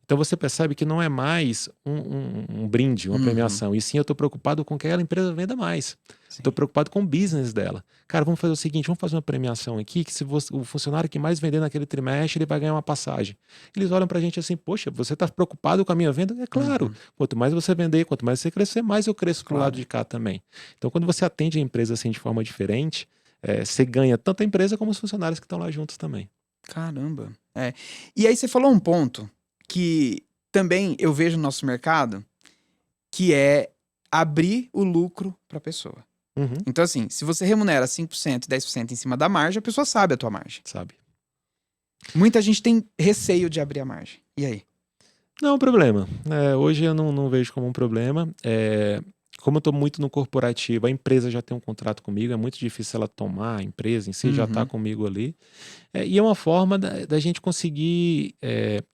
Então você percebe que não é mais um brinde, uma premiação, e sim eu estou preocupado com que aquela empresa venda mais. Estou preocupado com o business dela. Cara, vamos fazer o seguinte, vamos fazer uma premiação aqui, que se o funcionário que mais vender naquele trimestre, ele vai ganhar uma passagem. Eles olham pra gente assim, poxa, você está preocupado com a minha venda? É claro, quanto mais você vender, quanto mais você crescer, mais eu cresço pro lado de cá também. Então quando você atende a empresa assim de forma diferente, você ganha tanto a empresa como os funcionários que estão lá juntos também. Caramba. E aí você falou um ponto que também eu vejo no nosso mercado, que é abrir o lucro para a pessoa. Então, assim, se você remunera 5%, 10% em cima da margem, a pessoa sabe a tua margem. Sabe. Muita gente tem receio de abrir a margem. E aí? Não é um problema. Hoje eu não vejo como um problema. Como eu estou muito no corporativo, a empresa já tem um contrato comigo, é muito difícil ela tomar, a empresa em si já está comigo ali. E é uma forma da gente conseguir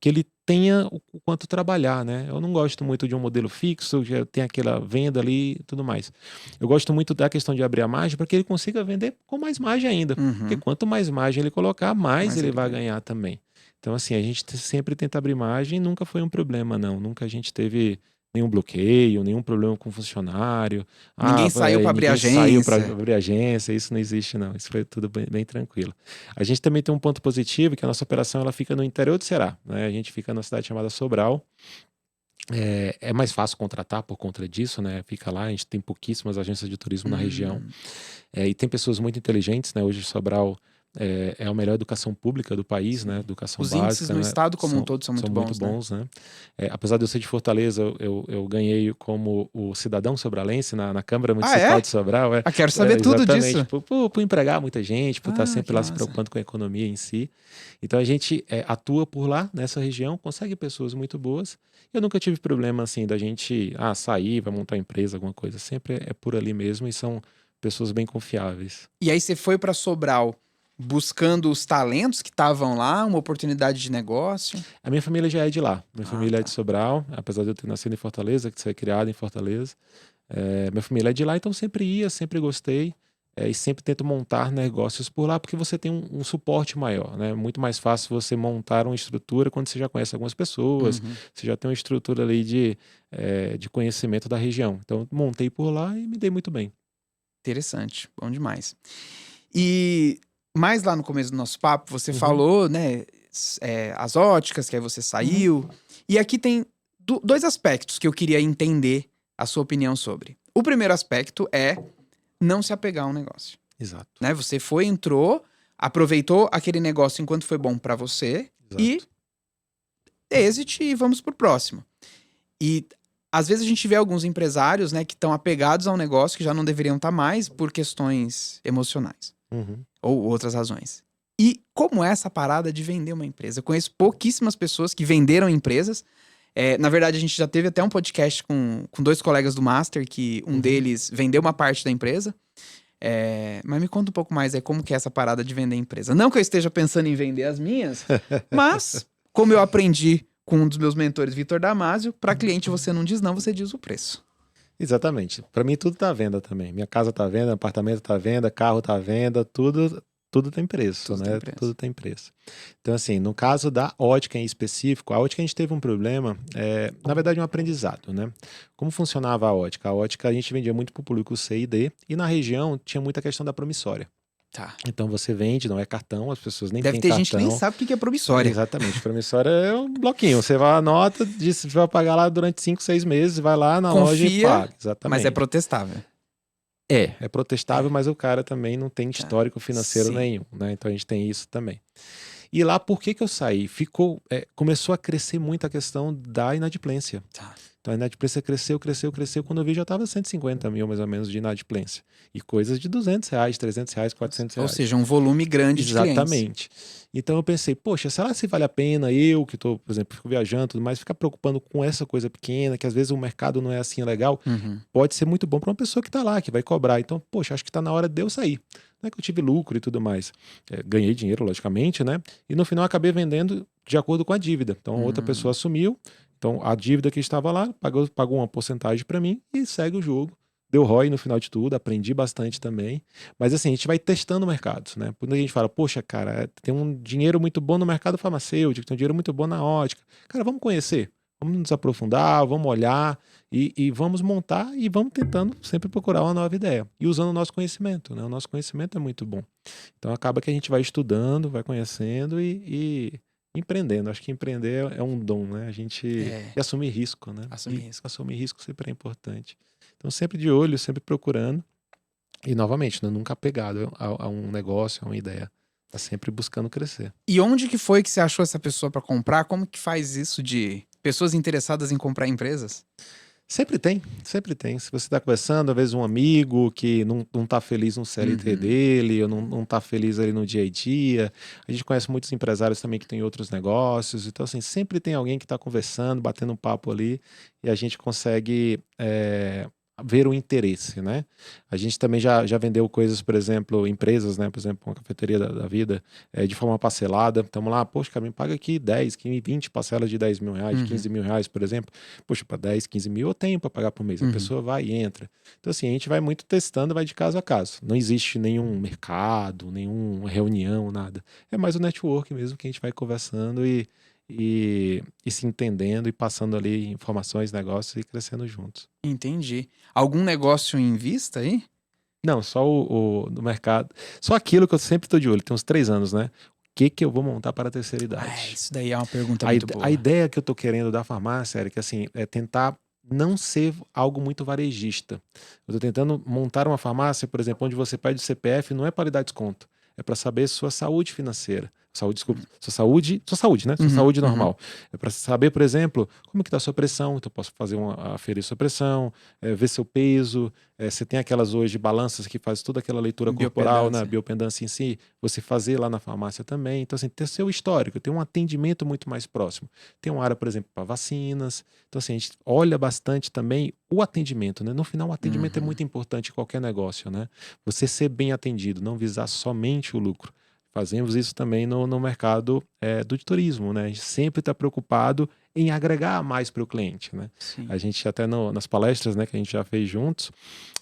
que ele tenha o quanto trabalhar, né? Eu não gosto muito de um modelo fixo, já tem aquela venda ali e tudo mais. Eu gosto muito da questão de abrir a margem para que ele consiga vender com mais margem ainda. Porque quanto mais margem ele colocar, mais ele vai ganhar também. Então, assim, a gente sempre tenta abrir margem, nunca foi um problema, não. Nunca a gente teve nenhum bloqueio, nenhum problema com funcionário. Ninguém saiu para abrir agência. Saiu para abrir agência, isso não existe, não. Isso foi tudo bem tranquilo. A gente também tem um ponto positivo, que a nossa operação ela fica no interior do Ceará, né? A gente fica numa cidade chamada Sobral. É mais fácil contratar por conta disso, né? Fica lá, a gente tem pouquíssimas agências de turismo na região. E tem pessoas muito inteligentes, né? Hoje Sobral é a melhor educação pública do país, né? Educação Os básica. índices no estado como um todo são muito bons, né? Apesar de eu ser de Fortaleza, eu ganhei como o cidadão sobralense na Câmara Municipal de Sobral. Quero saber tudo disso. Por empregar muita gente, por estar sempre lá se preocupando com a economia em si. Então a gente atua por lá, nessa região, consegue pessoas muito boas. Eu nunca tive problema assim da gente sair, vai montar empresa, alguma coisa. Sempre é por ali mesmo e são pessoas bem confiáveis. E aí você foi para Sobral buscando os talentos que estavam lá, uma oportunidade de negócio? A minha família já é de lá. Minha família é de Sobral, apesar de eu ter nascido em Fortaleza, que ser criado em Fortaleza. Minha família é de lá, então sempre ia, sempre gostei. E sempre tento montar negócios por lá, porque você tem um suporte maior, né? Muito mais fácil você montar uma estrutura quando você já conhece algumas pessoas, você já tem uma estrutura ali de conhecimento da região. Então, montei por lá e me dei muito bem. Interessante, bom demais. E mais lá no começo do nosso papo, você falou, né, as óticas, que aí você saiu. E aqui tem dois aspectos que eu queria entender a sua opinião sobre. O primeiro aspecto é não se apegar a um negócio. Exato. Né? Você entrou, aproveitou aquele negócio enquanto foi bom pra você. Exato. E exit e vamos pro próximo. E às vezes a gente vê alguns empresários, né, que estão apegados a um negócio que já não deveriam estar mais por questões emocionais. Ou outras razões. E como é essa parada de vender uma empresa? Eu conheço pouquíssimas pessoas que venderam empresas. Na verdade, a gente já teve até um podcast com dois colegas do Master, que um deles vendeu uma parte da empresa. Mas me conta um pouco mais aí como que é essa parada de vender empresa. Não que eu esteja pensando em vender as minhas, mas como eu aprendi com um dos meus mentores, Vitor Damasio, para cliente você não diz não, você diz o preço. Exatamente. Para mim tudo tá à venda também. Minha casa tá à venda, apartamento tá à venda, carro tá à venda, tudo tem preço, Tudo né? tem preço. Tudo tem preço. Então, assim, no caso da ótica em específico, a ótica a gente teve um problema, na verdade um aprendizado, né? Como funcionava a ótica? A ótica a gente vendia muito para o público C e D, e na região tinha muita questão da promissória. Tá. Então você vende, não é cartão, as pessoas nem Deve têm ter cartão. gente que nem sabe o que é promissória. Exatamente, promissória é um bloquinho. Você vai anota, diz que vai pagar lá durante 5, 6 meses, vai lá na loja e Confia, paga. Exatamente. mas é protestável. É protestável, mas o cara também não tem histórico financeiro Sim. nenhum, né? Então a gente tem isso também. E lá, por que eu saí? Começou a crescer muito a questão da inadimplência. Tá. Então a inadimplência cresceu. Quando eu vi já estava 150 mil mais ou menos de inadimplência. E coisas de R$200, R$300, R$400. Ou seja, um volume grande de clientes. Exatamente. Então eu pensei, poxa, será se vale a pena eu, que estou, por exemplo, fico viajando e tudo mais, ficar preocupando com essa coisa pequena, que às vezes o mercado não é assim legal, pode ser muito bom para uma pessoa que está lá, que vai cobrar. Então, poxa, acho que está na hora de eu sair. Não é que eu tive lucro e tudo mais. Ganhei dinheiro, logicamente, né? E no final acabei vendendo de acordo com a dívida. Então, outra pessoa assumiu. Então, a dívida que estava lá, pagou uma porcentagem para mim e segue o jogo. Deu ROI no final de tudo, aprendi bastante também. Mas assim, a gente vai testando o mercado, né? Quando a gente fala, poxa, cara, tem um dinheiro muito bom no mercado farmacêutico, tem um dinheiro muito bom na ótica. Cara, vamos conhecer, vamos nos aprofundar, vamos olhar e vamos montar e vamos tentando sempre procurar uma nova ideia. E usando o nosso conhecimento, né? O nosso conhecimento é muito bom. Então acaba que a gente vai estudando, vai conhecendo e empreendendo. Acho que empreender é um dom, né? A gente e assumir risco, né? Assumir risco sempre é importante. Então, sempre de olho, sempre procurando. E, novamente, né, nunca apegado a um negócio, a uma ideia. Tá sempre buscando crescer. E onde que foi que você achou essa pessoa para comprar? Como que faz isso de pessoas interessadas em comprar empresas? Sempre tem. Se você está conversando, às vezes um amigo que não tá feliz no CLT dele, ou não tá feliz ali no dia a dia. A gente conhece muitos empresários também que têm outros negócios. Então, assim, sempre tem alguém que está conversando, batendo um papo ali, e a gente consegue ver o interesse, né? A gente também já vendeu coisas, por exemplo, empresas, né? Por exemplo, uma cafeteria da vida, de forma parcelada. Estamos lá, poxa, cara, me paga aqui 10, 15, 20 parcelas de 10 mil reais, de 15 mil reais, por exemplo. Poxa, para 10, 15 mil eu tenho para pagar por mês. A pessoa vai e entra. Então, assim, a gente vai muito testando, vai de caso a caso. Não existe nenhum mercado, nenhuma reunião, nada. É mais o network mesmo que a gente vai conversando e se entendendo e passando ali informações, negócios e crescendo juntos. Entendi. Algum negócio em vista aí? Não, só o do mercado. Só aquilo que eu sempre estou de olho. Tem uns 3 anos, né? O que eu vou montar para a terceira idade? Isso daí é uma pergunta muito boa. A ideia que eu estou querendo da farmácia, Eric, assim, é tentar não ser algo muito varejista. Eu estou tentando montar uma farmácia, por exemplo, onde você pede o CPF, não é para lhe dar desconto. É para saber sua saúde financeira. Desculpa, sua saúde, né? Sua saúde normal. É para saber, por exemplo, como que está a sua pressão. Então, eu posso aferir sua pressão, ver seu peso. Você tem aquelas hoje balanças que faz toda aquela leitura corporal, né? Biopendância em si. Você fazer lá na farmácia também. Então, assim, ter seu histórico, ter um atendimento muito mais próximo. Tem uma área, por exemplo, para vacinas. Então, assim, a gente olha bastante também o atendimento, né? No final, o atendimento é muito importante em qualquer negócio, né? Você ser bem atendido, não visar somente o lucro. Fazemos isso também no mercado do turismo, né? A gente sempre está preocupado em agregar mais para o cliente, né? Sim. A gente até nas palestras, né, que a gente já fez juntos,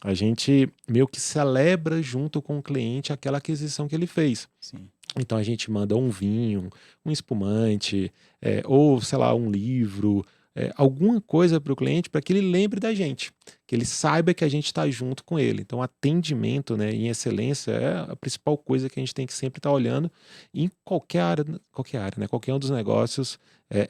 a gente meio que celebra junto com o cliente aquela aquisição que ele fez. Sim. Então a gente manda um vinho, um espumante, ou sei lá, um livro, alguma coisa para o cliente para que ele lembre da gente, que ele saiba que a gente está junto com ele. Então, atendimento, né, em excelência é a principal coisa que a gente tem que sempre estar olhando em qualquer área, né, qualquer um dos negócios.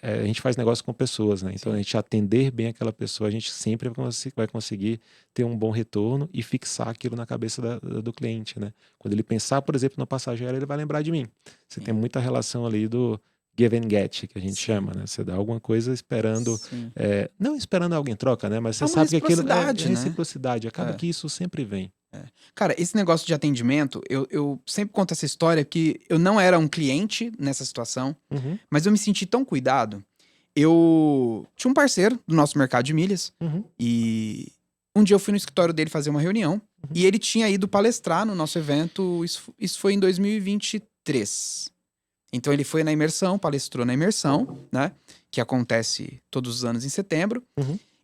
A gente faz negócio com pessoas, né? Então, a gente atender bem aquela pessoa, a gente sempre vai conseguir ter um bom retorno e fixar aquilo na cabeça do cliente, né? Quando ele pensar, por exemplo, na passagem aérea, ele vai lembrar de mim. Você tem muita relação ali do give and get, que a gente chama, né? Você dá alguma coisa esperando, não esperando alguém em troca, né? Mas você sabe que aquilo é reciprocidade, acaba que isso sempre vem. Cara, esse negócio de atendimento, eu sempre conto essa história que eu não era um cliente nessa situação, mas eu me senti tão cuidado. Eu tinha um parceiro do nosso mercado de milhas e um dia eu fui no escritório dele fazer uma reunião e ele tinha ido palestrar no nosso evento, isso foi em 2023. Então ele foi na imersão, palestrou na imersão, né? Que acontece todos os anos em setembro.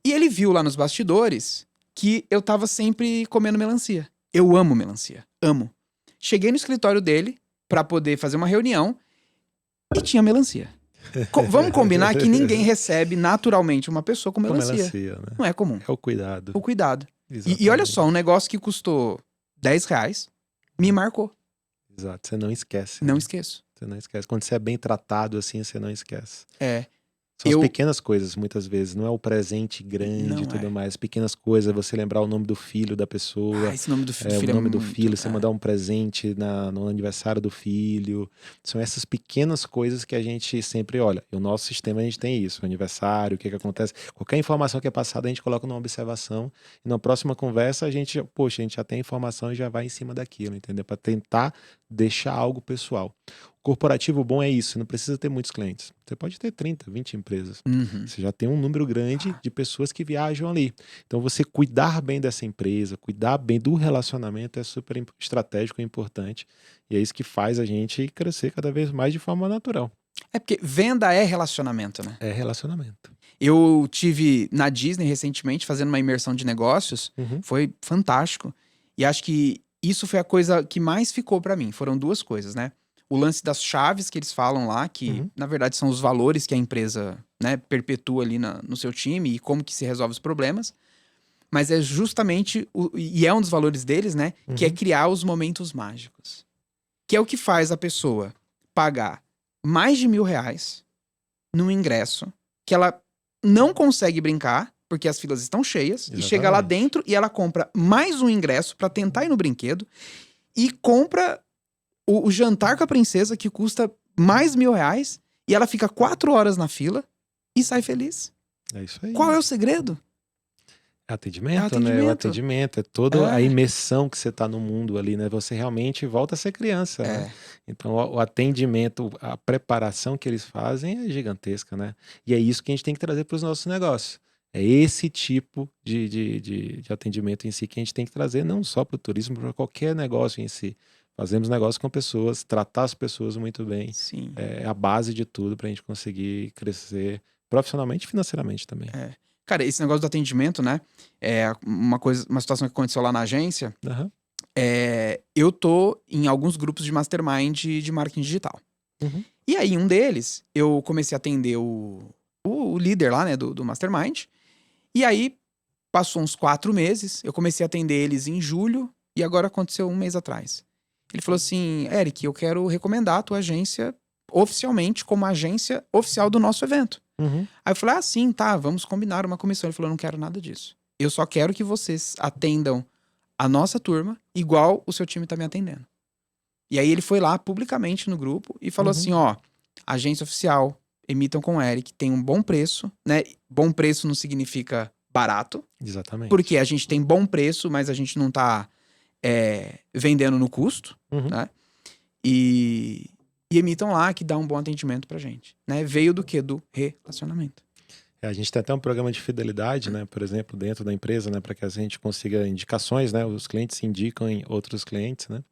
E ele viu lá nos bastidores que eu tava sempre comendo melancia. Eu amo melancia, amo. Cheguei no escritório dele pra poder fazer uma reunião e tinha melancia. Vamos combinar que ninguém recebe naturalmente uma pessoa com melancia. Né? Não é comum. É o cuidado. O cuidado. E olha só, um negócio que custou R$10 me marcou. Exato, você não esquece. Não esqueço. Você não esquece. Quando você é bem tratado assim, você não esquece. São as pequenas coisas, muitas vezes. Não é o presente grande e tudo mais. Pequenas coisas, você lembrar o nome do filho da pessoa. Esse nome do filho o nome do muito, filho, você mandar um presente no aniversário do filho. São essas pequenas coisas que a gente sempre olha. E o nosso sistema, a gente tem isso. O aniversário, o que acontece. Qualquer informação que é passada, a gente coloca numa observação. E na próxima conversa, a gente já tem a informação e já vai em cima daquilo, entendeu? Para tentar deixar algo pessoal. Corporativo bom é isso, você não precisa ter muitos clientes. Você pode ter 30, 20 empresas. Você já tem um número grande de pessoas que viajam ali. Então você cuidar bem dessa empresa, cuidar bem do relacionamento é super estratégico e importante. E é isso que faz a gente crescer cada vez mais de forma natural. É porque venda é relacionamento, né? É relacionamento. Eu tive na Disney recentemente fazendo uma imersão de negócios. Foi fantástico. E acho que isso foi a coisa que mais ficou pra mim. Foram duas coisas, né? O lance das chaves que eles falam lá, que na verdade são os valores que a empresa, né, perpetua ali no seu time e como que se resolve os problemas. Mas é justamente, e é um dos valores deles, né, que é criar os momentos mágicos. Que é o que faz a pessoa pagar mais de R$1.000 num ingresso que ela não consegue brincar, porque as filas estão cheias, e chega lá dentro e ela compra mais um ingresso pra tentar ir no brinquedo e compra o jantar com a princesa, que custa mais R$1.000, e ela fica 4 horas na fila e sai feliz. É isso aí. Qual é o segredo? Atendimento, né? O atendimento, é toda a imersão que você tá no mundo ali, né? Você realmente volta a ser criança, né? Então, o atendimento, a preparação que eles fazem é gigantesca, né? E é isso que a gente tem que trazer para os nossos negócios. É esse tipo de atendimento em si que a gente tem que trazer, não só para o turismo, para qualquer negócio em si. Fazemos negócio com pessoas, tratar as pessoas muito bem. Sim. É a base de tudo para a gente conseguir crescer profissionalmente e financeiramente também. Cara, esse negócio do atendimento, né? É uma situação que aconteceu lá na agência. Eu tô em alguns grupos de mastermind de marketing digital. E aí, um deles, eu comecei a atender o líder lá, né, do mastermind. E aí, passou uns 4 meses, eu comecei a atender eles em julho, e agora aconteceu 1 mês atrás. Ele falou assim, Eric, eu quero recomendar a tua agência oficialmente como agência oficial do nosso evento. Aí eu falei, sim, tá, vamos combinar uma comissão. Ele falou, eu não quero nada disso. Eu só quero que vocês atendam a nossa turma igual o seu time tá me atendendo. E aí ele foi lá publicamente no grupo e falou assim, agência oficial, emitam com o Eric, tem um bom preço, né? Bom preço não significa barato. Exatamente. Porque a gente tem bom preço, mas a gente não tá vendendo no custo, né? E emitam lá que dá um bom atendimento pra gente, né? Veio do quê? Do relacionamento. A gente tem até um programa de fidelidade, né? Por exemplo, dentro da empresa, né? Para que a gente consiga indicações, né? Os clientes indicam em outros clientes, né?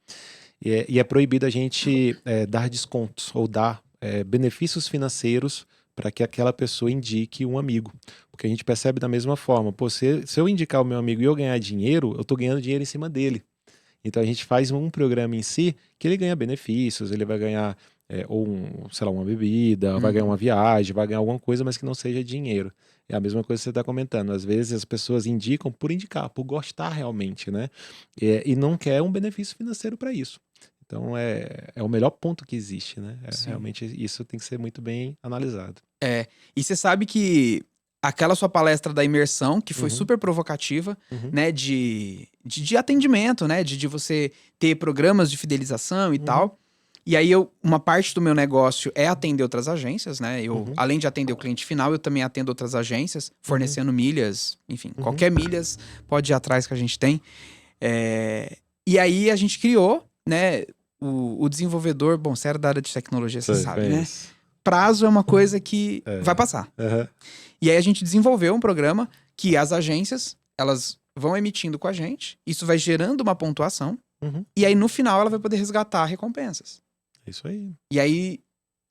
E é proibido a gente dar descontos ou dar benefícios financeiros para que aquela pessoa indique um amigo. Porque a gente percebe da mesma forma. Pô, se eu indicar o meu amigo e eu ganhar dinheiro, eu tô ganhando dinheiro em cima dele. Então a gente faz um programa em si que ele ganha benefícios, ele vai ganhar uma bebida, vai ganhar uma viagem, vai ganhar alguma coisa, mas que não seja dinheiro. É a mesma coisa que você está comentando. Às vezes as pessoas indicam por indicar, por gostar realmente, né? E não quer um benefício financeiro para isso. Então é o melhor ponto que existe, né? Realmente isso tem que ser muito bem analisado. E você sabe que aquela sua palestra da imersão, que foi super provocativa, né, de atendimento, né, de você ter programas de fidelização e tal. E aí uma parte do meu negócio é atender outras agências, né? Além de atender o cliente final, eu também atendo outras agências, fornecendo milhas, enfim, qualquer milhas pode ir atrás que a gente tem. E aí a gente criou, né, o desenvolvedor, bom, você era da área de tecnologia, você sabe, né? Prazo é uma coisa que vai passar. E aí a gente desenvolveu um programa que as agências, elas vão emitindo com a gente, isso vai gerando uma pontuação, Uhum. e aí no final ela vai poder resgatar recompensas. É isso aí. E aí,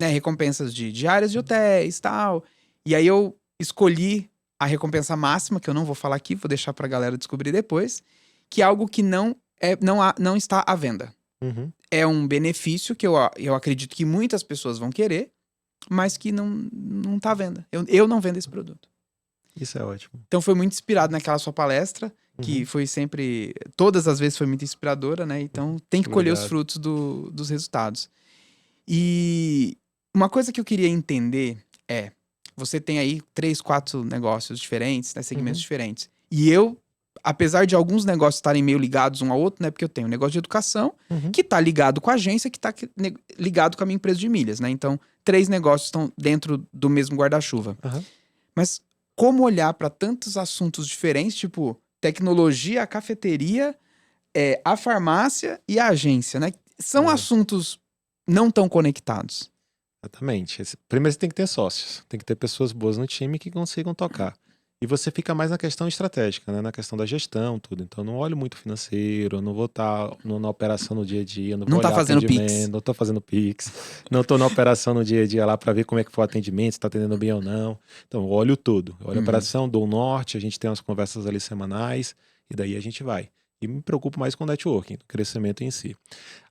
né, recompensas de diárias de hotéis e tal. E aí eu escolhi a recompensa máxima, que eu não vou falar aqui, vou deixar pra galera descobrir depois, que é algo que não está à venda. Uhum. É um benefício que eu acredito que muitas pessoas vão querer, mas que não tá à venda. Eu não vendo esse produto. Isso é ótimo. Então foi muito inspirado naquela sua palestra, que Uhum. foi sempre, todas as vezes foi muito inspiradora, né? Então tem que colher os Obrigado. frutos dos resultados. E uma coisa que eu queria entender é, você tem aí 3, 4 negócios diferentes, né, segmentos Uhum. diferentes. E eu, apesar de alguns negócios estarem meio ligados um ao outro, né, porque eu tenho um negócio de educação Uhum. que tá ligado com a agência, que tá ligado com a minha empresa de milhas, né? Então, 3 negócios estão dentro do mesmo guarda-chuva. Aham. Mas como olhar para tantos assuntos diferentes, tipo tecnologia, a cafeteria, a farmácia e a agência, né? São É. assuntos não tão conectados. Exatamente. Primeiro você tem que ter sócios, tem que ter pessoas boas no time que consigam tocar. E você fica mais na questão estratégica, né? Na questão da gestão, tudo. Então, eu não olho muito financeiro, eu não vou estar na operação no dia a dia, não vou Não tá olhar fazendo atendimento, Pix. não tô fazendo Pix, não tô na operação no dia a dia lá para ver como é que foi o atendimento, se tá atendendo bem ou não. Então, eu olho tudo. Eu olho a Uhum. operação, dou o norte, a gente tem umas conversas ali semanais, e daí a gente vai. E me preocupo mais com o networking, o crescimento em si.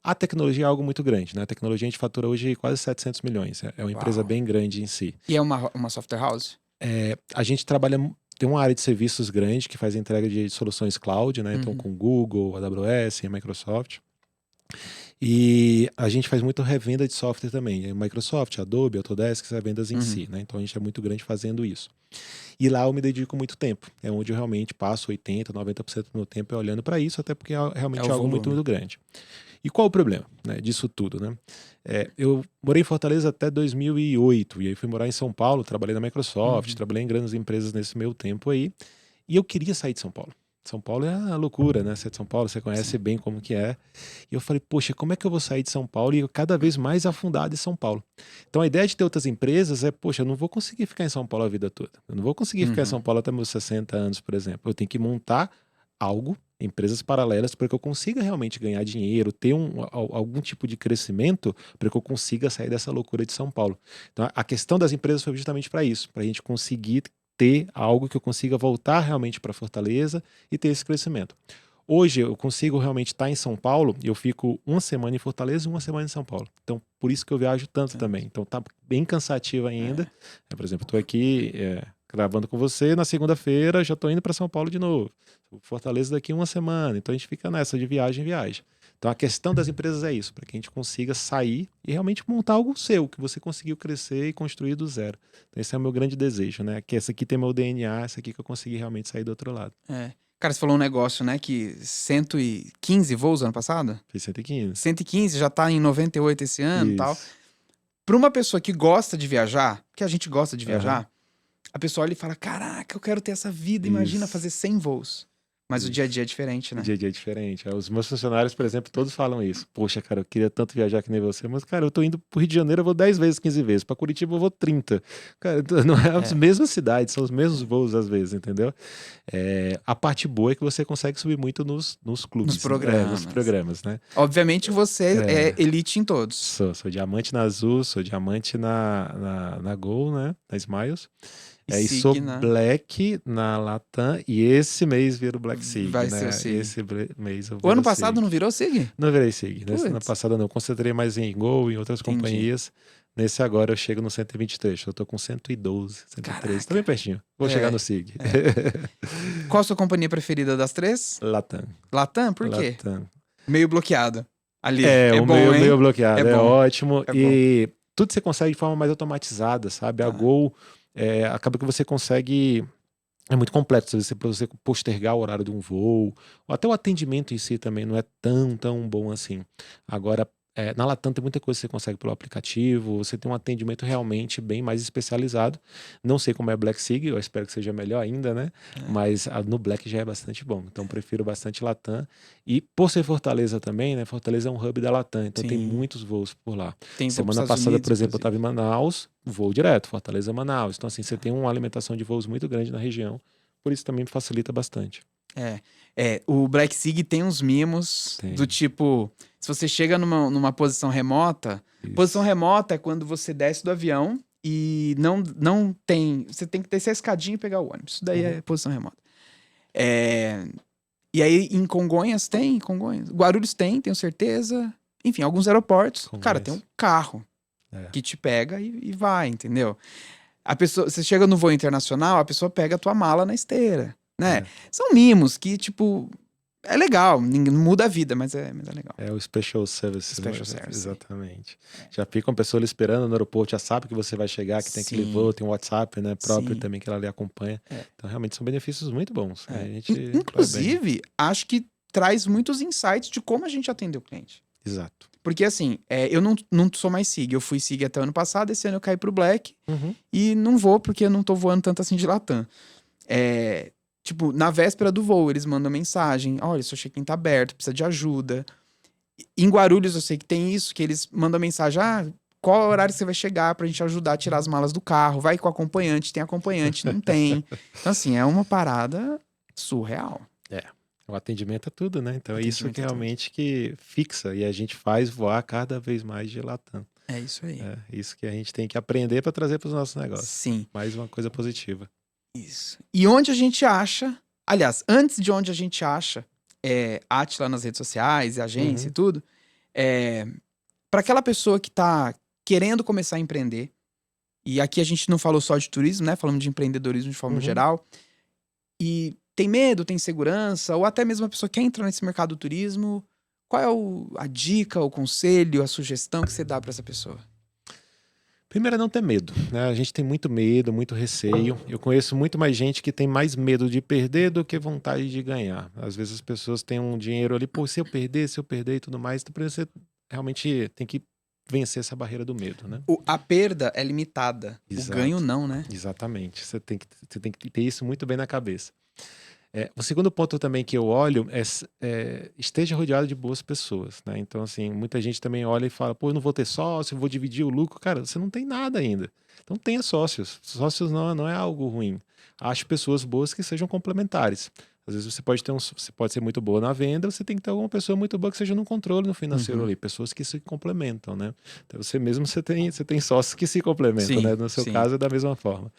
A tecnologia é algo muito grande, né? A tecnologia a gente fatura hoje quase 700 milhões. É uma empresa Uau. bem grande em si. E é uma software house? A gente trabalha, tem uma área de serviços grande que faz entrega de soluções cloud, né? Então, Uhum. com Google, AWS, a Microsoft. E a gente faz muito revenda de software também. Microsoft, Adobe, Autodesk, as vendas em Uhum. si, né? Então, a gente é muito grande fazendo isso. E lá eu me dedico muito tempo. É onde eu realmente passo 80%, 90% do meu tempo olhando para isso, até porque realmente É o é algo muito, volume. muito grande. E qual o problema, né, disso tudo, né? Eu morei em Fortaleza até 2008, e aí fui morar em São Paulo, trabalhei na Microsoft, Uhum. trabalhei em grandes empresas nesse meu tempo aí, e eu queria sair de São Paulo. São Paulo é a loucura, né? Você é de São Paulo, você conhece Sim. bem como que é. E eu falei, poxa, como é que eu vou sair de São Paulo e eu cada vez mais afundado em São Paulo? Então a ideia de ter outras empresas é, poxa, eu não vou conseguir ficar em São Paulo a vida toda. Eu não vou conseguir ficar em São Uhum. Paulo até meus 60 anos, por exemplo. Eu tenho que montar algo, empresas paralelas, para que eu consiga realmente ganhar dinheiro, ter algum tipo de crescimento, para que eu consiga sair dessa loucura de São Paulo. Então, a questão das empresas foi justamente para isso, para a gente conseguir ter algo que eu consiga voltar realmente para Fortaleza e ter esse crescimento. Hoje eu consigo realmente estar em São Paulo, eu fico uma semana em Fortaleza e uma semana em São Paulo. Então, por isso que eu viajo tanto também. Então, tá bem cansativo ainda. Por exemplo, estou aqui gravando com você, na segunda-feira já estou indo para São Paulo de novo. Fortaleza daqui uma semana. Então, a gente fica nessa de viagem em viagem. Então, a questão das empresas é isso, para que a gente consiga sair e realmente montar algo seu, que você conseguiu crescer e construir do zero. Então, esse é o meu grande desejo, né? Que essa aqui tem meu DNA, essa aqui que eu consegui realmente sair do outro lado. Cara, você falou um negócio, né, que 115 voos ano passado? Fiz 115. 115, já tá em 98 esse ano e tal. Isso. Pra uma pessoa que gosta de viajar, que a gente gosta de Aham. viajar, a pessoa olha e fala, caraca, eu quero ter essa vida, imagina Isso. fazer 100 voos. Mas o dia a dia é diferente, O né? dia a dia é diferente. Os meus funcionários, por exemplo, todos falam isso. Poxa, cara, eu queria tanto viajar que nem você, mas, cara, eu tô indo pro Rio de Janeiro, eu vou 10 vezes, 15 vezes. Pra Curitiba eu vou 30. Cara, não é as mesmas cidades, são os mesmos voos às vezes, entendeu? A parte boa é que você consegue subir muito nos clubes. Nos programas. Nos programas, né? Obviamente você é elite em todos. Sou diamante na Azul, sou diamante na Gol, né? Na Smiles. E sou Black na Latam e esse mês viro Black Sig, Vai né? ser o Sig. Esse mês eu viro O ano Sig. passado não virou Sig? Não virei Sig. Nesse ano Puts. passado não. Eu concentrei mais em Gol, em outras Entendi. companhias. Nesse agora eu chego no 123. Eu tô com 112, 113. Caraca. Tá bem pertinho. Vou chegar no Sig. Qual a sua companhia preferida das 3? Latam. Latam? Por quê? Latam. Meio bloqueado. Ali. O bom, meio bloqueado. É bom. ótimo. É E tudo você consegue de forma mais automatizada, sabe? A Gol acaba que você consegue. É muito complexo para você postergar o horário de um voo, ou até o atendimento em si também não é tão bom assim. Agora, na Latam tem muita coisa que você consegue pelo aplicativo, você tem um atendimento realmente bem mais especializado. Não sei como é Black Sig, eu espero que seja melhor ainda, né? Mas no Black já é bastante bom, então prefiro bastante Latam. E por ser Fortaleza também, né? Fortaleza é um hub da Latam, então tem muitos voos por lá. Tem Semana passada, por exemplo, eu estava em Manaus, voo direto, Fortaleza-Manaus. Então assim, você tem uma alimentação de voos muito grande na região, por isso também me facilita bastante. O Black Sig tem uns mimos Tem. do tipo, se você chega numa posição remota, Isso. posição remota é quando você desce do avião e não tem, você tem que descer a escadinha e pegar o ônibus. Isso daí é posição remota. E aí em Congonhas, Guarulhos tenho certeza. Enfim, alguns aeroportos, cara, tem um carro que te pega e vai, entendeu? Você chega no voo internacional, a pessoa pega a tua mala na esteira, né? São mimos que, tipo, é legal, não muda a vida, mas é legal. É o Special Service. Special Service. Exatamente. Já fica uma pessoa ali esperando no aeroporto, já sabe que você vai chegar, que tem aquele voo, tem um WhatsApp, né, próprio também que ela ali acompanha. Então, realmente, são benefícios muito bons. A gente inclusive, acho que traz muitos insights de como a gente atende o cliente. Exato. Porque, assim, eu não sou mais SIG. Eu fui SIG até o ano passado, esse ano eu caí pro Black. E não vou, porque eu não tô voando tanto assim de Latam. Tipo, na véspera do voo, eles mandam mensagem. Olha, seu check-in tá aberto, precisa de ajuda. Em Guarulhos eu sei que tem isso, que eles mandam mensagem. Qual é o horário que você vai chegar pra gente ajudar a tirar as malas do carro? Vai com acompanhante, tem acompanhante, não tem. Então, assim, é uma parada surreal. O atendimento é tudo, né? Então é isso que realmente que fixa e a gente faz voar cada vez mais de Latam. É isso aí. É isso que a gente tem que aprender para trazer para os nossos negócios. Sim. Mais uma coisa positiva. Isso. E onde a gente acha... Aliás, antes de onde a gente acha, Átila nas redes sociais, agência e tudo, para aquela pessoa que tá querendo começar a empreender, e aqui a gente não falou só de turismo, né? Falamos de empreendedorismo de forma geral, e tem medo, tem segurança, ou até mesmo a pessoa quer entrar nesse mercado do turismo, qual é a dica, o conselho, a sugestão que você dá para essa pessoa? Primeiro é não ter medo, né? A gente tem muito medo, muito receio. Eu conheço muito mais gente que tem mais medo de perder do que vontade de ganhar. Às vezes as pessoas têm um dinheiro ali, pô, se eu perder e tudo mais, então você realmente tem que vencer essa barreira do medo, né? A perda é limitada, o ganho não, né? Exatamente, você tem que ter isso muito bem na cabeça. O segundo ponto também que eu olho é esteja rodeado de boas pessoas, né? Então, assim, muita gente também olha e fala, pô, eu não vou ter sócio, eu vou dividir o lucro. Cara, você não tem nada ainda. Então tenha sócios. Sócios não é algo ruim. Ache pessoas boas que sejam complementares. Às vezes você pode ser muito boa na venda, você tem que ter alguma pessoa muito boa que seja no controle no financeiro ali, pessoas que se complementam, né? Então você tem sócios que se complementam, né? No seu caso é da mesma forma.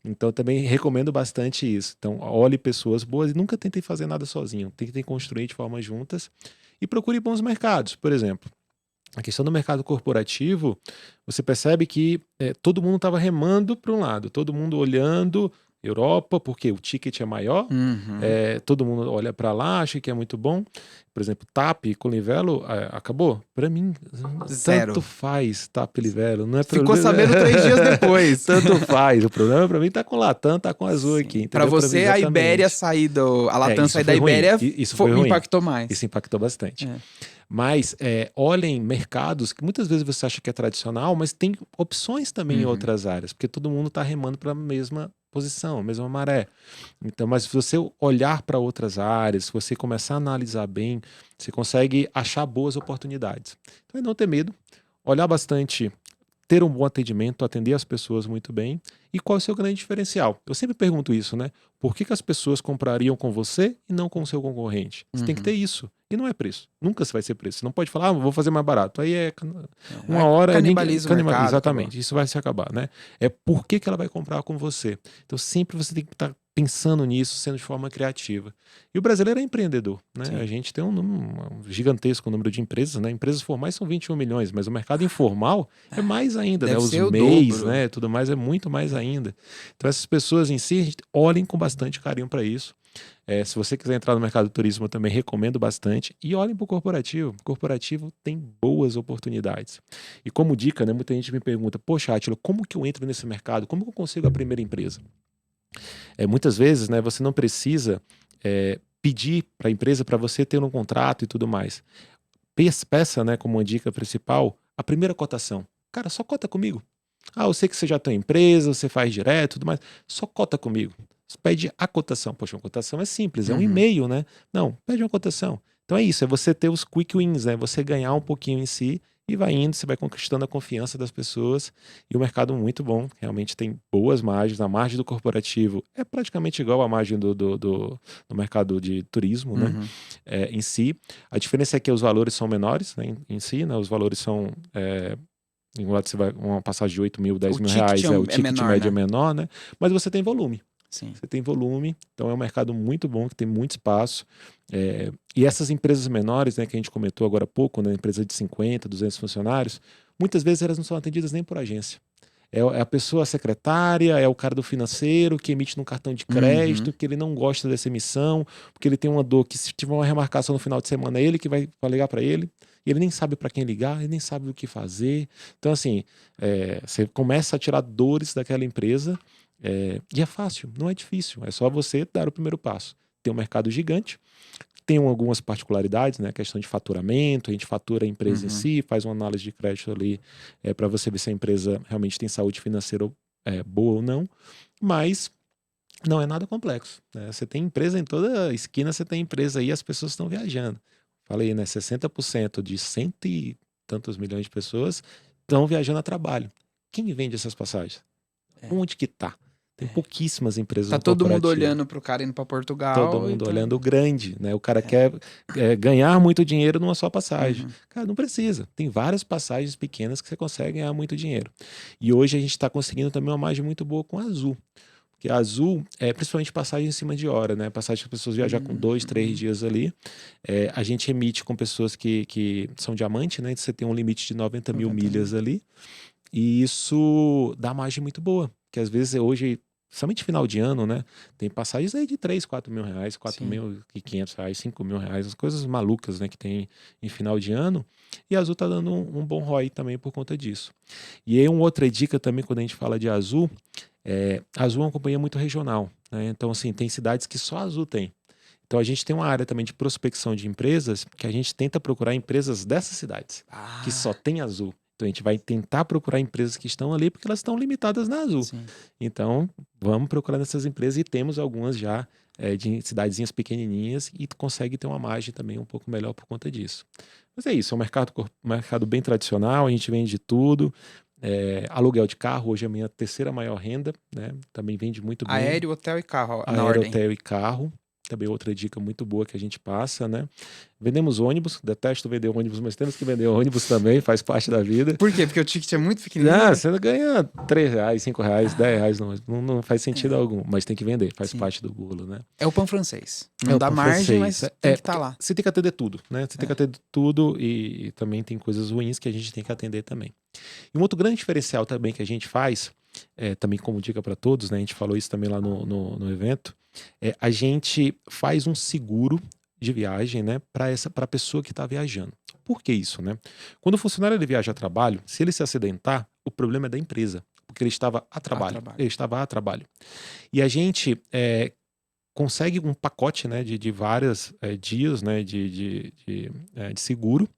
Então também recomendo bastante isso. Então olhe pessoas boas e nunca tente fazer nada sozinho. Tentem construir de forma juntas e procure bons mercados, por exemplo. A questão do mercado corporativo, você percebe que todo mundo estava remando para um lado, todo mundo olhando Europa, porque o ticket é maior, todo mundo olha para lá, acha que é muito bom. Por exemplo, TAP com Livelo, acabou? Para mim, zero. Tanto faz TAP e Livelo. Não é Ficou sabendo 3 dias depois. Tanto faz. O problema para mim tá com Latam, tá com Azul aqui. Para você, a Ibéria sair a Latam sair da Ibéria, isso foi ruim. Impactou mais. Isso impactou bastante. Mas olhem mercados que muitas vezes você acha que é tradicional, mas tem opções também em outras áreas, porque todo mundo está remando para a mesma posição, a mesma maré. Então, mas se você olhar para outras áreas, se você começar a analisar bem, você consegue achar boas oportunidades. Então, é não ter medo, olhar bastante, ter um bom atendimento, atender as pessoas muito bem. E qual é o seu grande diferencial? Eu sempre pergunto isso, né? Por que as pessoas comprariam com você e não com o seu concorrente? Você tem que ter isso. E não é preço. Nunca vai ser preço. Você não pode falar, vou fazer mais barato. Aí uma hora... Canibaliza o mercado. Exatamente. Acabou. Isso vai se acabar, né? É por que ela vai comprar com você. Então sempre você tem que estar pensando nisso, sendo de forma criativa. E o brasileiro é empreendedor, né? Sim. A gente tem um gigantesco número de empresas, né? Empresas formais são 21 milhões, mas o mercado informal é mais ainda, né? Os MEIs, né? Tudo mais é muito mais ainda. Então essas pessoas em si, a gente olhem com bastante carinho para isso. Se você quiser entrar no mercado do turismo, eu também recomendo bastante. E olhem para o corporativo. O corporativo tem boas oportunidades. E como dica, né, muita gente me pergunta, poxa, Átila, como que eu entro nesse mercado? Como que eu consigo a primeira empresa? Muitas vezes, né, você não precisa pedir para a empresa para você ter um contrato e tudo mais. Peça, né, como uma dica principal, a primeira cotação. Cara, só cota comigo. Eu sei que você já tem empresa, você faz direto e tudo mais. Só cota comigo. Você pede a cotação. Poxa, uma cotação é simples, é um e-mail, né? Não, pede uma cotação. Então é isso, é você ter os quick wins, né? Você ganhar um pouquinho em si e vai indo, você vai conquistando a confiança das pessoas, e o mercado muito bom, realmente tem boas margens, a margem do corporativo é praticamente igual à margem do mercado de turismo, né, Uhum. em si. A diferença é que os valores são menores, né, em si, né, os valores são... enquanto você vai uma passagem de 8 mil, 10 O mil ticket reais, o é ticket menor, médio é né? menor, né? Mas você tem volume. Sim. Você tem volume, então é um mercado muito bom, que tem muito espaço. E essas empresas menores, né, que a gente comentou agora há pouco, né, empresa de 50, 200 funcionários, muitas vezes elas não são atendidas nem por agência. É a pessoa secretária, é o cara do financeiro que emite no cartão de crédito, Uhum. que ele não gosta dessa emissão, porque ele tem uma dor que se tiver uma remarcação no final de semana, é ele que vai ligar para ele, e ele nem sabe para quem ligar, ele nem sabe o que fazer. Então, assim, você começa a tirar dores daquela empresa, e é fácil, não é difícil, é só você dar o primeiro passo. Tem um mercado gigante, tem algumas particularidades, né? A questão de faturamento, a gente fatura a empresa em Uhum. si, faz uma análise de crédito ali para você ver se a empresa realmente tem saúde financeira boa ou não, mas não é nada complexo, né? Você tem empresa em toda esquina, você tem empresa aí, as pessoas estão viajando. Falei, né? 60% de cento e tantos milhões de pessoas estão viajando a trabalho. Quem vende essas passagens? É. Onde que tá? Tem pouquíssimas empresas Tá no todo mundo corporativo. olhando pro cara indo pra Todo Portugal e mundo tá. olhando o grande, né? O cara É. quer ganhar muito dinheiro numa só passagem. Uhum. Cara, não precisa. Tem várias passagens pequenas que você consegue ganhar muito dinheiro. E hoje a gente está conseguindo também uma margem muito boa com a Azul. Porque a Azul é principalmente passagem em cima de hora, né? Passagem que as pessoas viajar com 2, 3 Uhum. dias ali. A gente emite com pessoas que são diamante, né? Você tem um limite de 90 mil 90 mil. milhas ali. E isso dá margem muito boa. Que às vezes hoje, somente final de ano, né? Tem passagens aí de 3, 4 mil reais, quatro Sim. mil e quinhentos reais, 5 mil reais, as coisas malucas, né? Que tem em final de ano. E a Azul tá dando um bom ROI também por conta disso. E aí, uma outra dica também, quando a gente fala de Azul, a Azul é uma companhia muito regional, né? Então, assim, tem cidades que só a Azul tem. Então, a gente tem uma área também de prospecção de empresas que a gente tenta procurar empresas dessas cidades, que só Ah, tem Azul. Então, a gente vai tentar procurar empresas que estão ali porque elas estão limitadas na Azul. sim. Então, vamos procurar nessas empresas e temos algumas já de cidadezinhas pequenininhas e consegue ter uma margem também um pouco melhor por conta disso. Mas é isso, é um mercado bem tradicional, a gente vende de tudo. Aluguel de carro, hoje é a minha terceira maior renda, né? Também vende muito bem. Aéreo, hotel e carro na Aéreo, ordem. hotel e carro. Também outra dica muito boa que a gente passa, né? Vendemos ônibus, detesto vender ônibus, mas temos que vender ônibus também, faz parte da vida. Por quê? Porque o ticket é muito Ah, pequenininho? você ganha 3 reais, 5 reais, 10 Ah, reais, não faz sentido é. algum, mas tem que vender, faz Sim. parte do bolo, né? É o pão francês. É Não o dá pão margem, francês. mas tem que estar Porque lá. você tem que atender tudo, né? Você tem que É. atender tudo e também tem coisas ruins que a gente tem que atender também. E um outro grande diferencial também que a gente faz, também como dica para todos, né? A gente falou isso também lá no evento, a gente faz um seguro de viagem, né? Para a pessoa que está viajando. Por que isso, né? Quando o funcionário ele viaja a trabalho, se ele se acidentar, o problema é da empresa, porque ele estava a A trabalho. trabalho. Ele estava a trabalho. E a gente consegue um pacote, né, de vários dias, né, de seguro,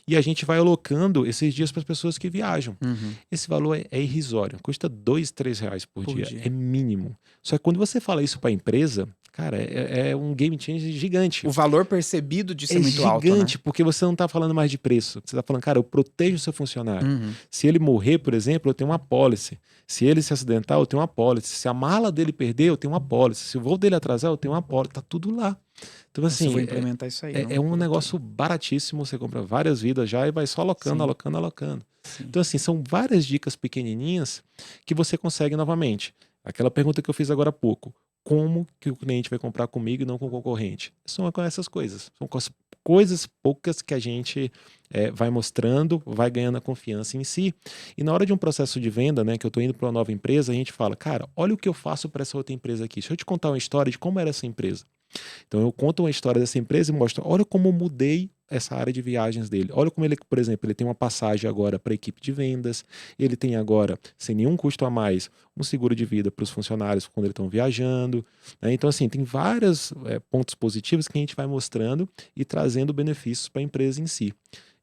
e a gente vai alocando esses dias para as pessoas que viajam. Uhum. Esse valor é irrisório, custa 2, 3 reais por Por dia, dia. é mínimo. Só que quando você fala isso para a empresa, cara, é um game changer gigante. O valor percebido disso é É muito alto, né? gigante, porque você não está falando mais de preço. Você está falando, cara, eu protejo o seu funcionário. Uhum. Se ele morrer, por exemplo, eu tenho uma apólice. Se ele se acidentar, eu tenho uma apólice. Se a mala dele perder, eu tenho uma apólice. Se o voo dele atrasar, eu tenho uma apólice. Tá tudo lá. Então, Nossa, eu assim, vou implementar isso aí. é Não um coloquei. negócio baratíssimo. Você compra várias vidas já e vai só alocando, Sim, alocando, alocando. sim. Então, assim, são várias dicas pequenininhas que você consegue novamente. Aquela pergunta que eu fiz agora há pouco. Como que o cliente vai comprar comigo e não com o concorrente? São com essas coisas. São com as coisas poucas que a gente vai mostrando, vai ganhando a confiança em si. E na hora de um processo de venda, né, que eu estou indo para uma nova empresa, a gente fala, cara, olha o que eu faço para essa outra empresa aqui. Deixa eu te contar uma história de como era essa empresa. Então eu conto uma história dessa empresa e mostro, olha como eu mudei essa área de viagens dele. Olha como ele, por exemplo, ele tem uma passagem agora para a equipe de vendas, ele tem agora, sem nenhum custo a mais, um seguro de vida para os funcionários quando eles estão viajando. Né? Então, assim, tem vários pontos positivos que a gente vai mostrando e trazendo benefícios para a empresa em si.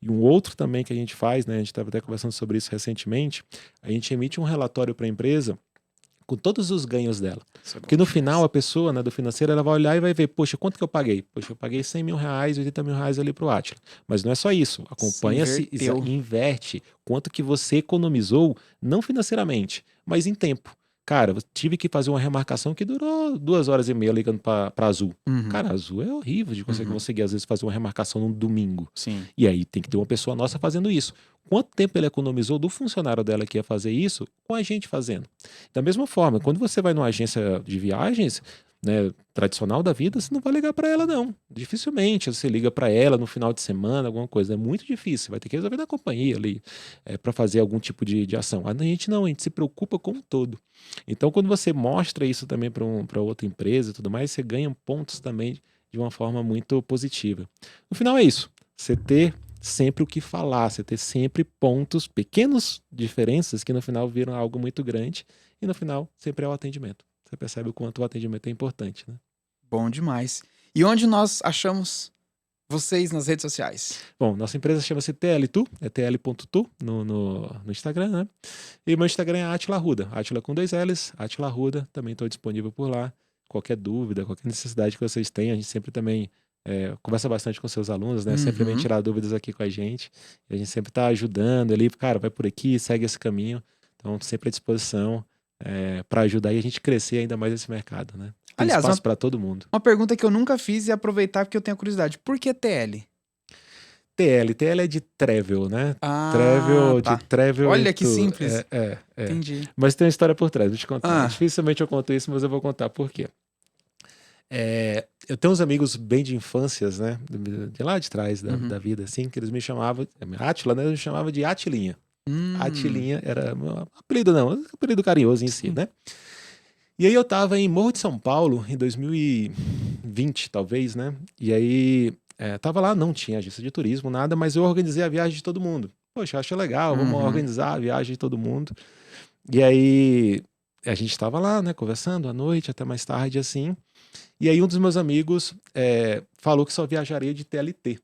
E um outro também que a gente faz, né, a gente estava até conversando sobre isso recentemente, a gente emite um relatório para a empresa com todos os ganhos dela. Isso é bom Porque no demais. final, a pessoa, né, do financeiro, ela vai olhar e vai ver, poxa, quanto que eu paguei? Poxa, eu paguei 100 mil reais, 80 mil reais ali pro Átila. Mas não é só isso. Acompanha-se, inverteu. inverte quanto que você economizou, não financeiramente, mas em tempo. Cara, eu tive que fazer uma remarcação que durou 2 horas e meia ligando pra Azul. Uhum. Cara, a Azul é horrível de Uhum. conseguir, às vezes, fazer uma remarcação num domingo. Sim. E aí tem que ter uma pessoa nossa fazendo isso. Quanto tempo ele economizou do funcionário dela que ia fazer isso com a gente fazendo? Da mesma forma, quando você vai numa agência de viagens, né, tradicional da vida, você não vai ligar para ela, não. Dificilmente você liga para ela no final de semana, alguma coisa. É muito difícil. Vai ter que resolver na companhia ali para fazer algum tipo de ação. A gente não, a gente se preocupa com o todo. Então, quando você mostra isso também para outra empresa e tudo mais, você ganha pontos também de uma forma muito positiva. No final é isso. Você ter sempre o que falar, você ter sempre pontos, pequenas diferenças que no final viram algo muito grande e no final sempre é o atendimento. Você percebe o quanto o atendimento é importante, né? Bom demais. E onde nós achamos vocês nas redes sociais? Bom, nossa empresa chama-se TLTu, é tl.tu no Instagram, né? E meu Instagram é Atila Arruda, Atila com 2 L's, Atila Arruda, também estou disponível por lá. Qualquer dúvida, qualquer necessidade que vocês tenham, a gente sempre também conversa bastante com seus alunos, né? Sempre vem Uhum. tirar dúvidas aqui com a gente. E a gente sempre está ajudando ali, cara, vai por aqui, segue esse caminho. Então, sempre à disposição para ajudar e a gente crescer ainda mais esse mercado, né? Tem Aliás, espaço para todo mundo. Uma pergunta que eu nunca fiz e aproveitar porque eu tenho curiosidade. Por que TL? TL é de travel, né? Ah, Travel, tá. de travel. Olha que simples. É. Entendi. Mas tem uma história por trás, vou te contar. Ah. Dificilmente eu conto isso, mas eu vou contar por quê. Eu tenho uns amigos bem de infâncias, né? De lá de trás da vida, assim, que eles me chamavam. Átila, né? Eles me chamavam de Atilinha. Atilinha era meu apelido, não, apelido carinhoso em si, né? E aí eu tava em Morro de São Paulo, em 2020, talvez, né? E aí tava lá, não tinha agência de turismo, nada, mas eu organizei a viagem de todo mundo. Poxa, acho legal, vamos organizar a viagem de todo mundo. E aí a gente tava lá, né, conversando à noite, até mais tarde, assim. E aí um dos meus amigos falou que só viajaria de TLT.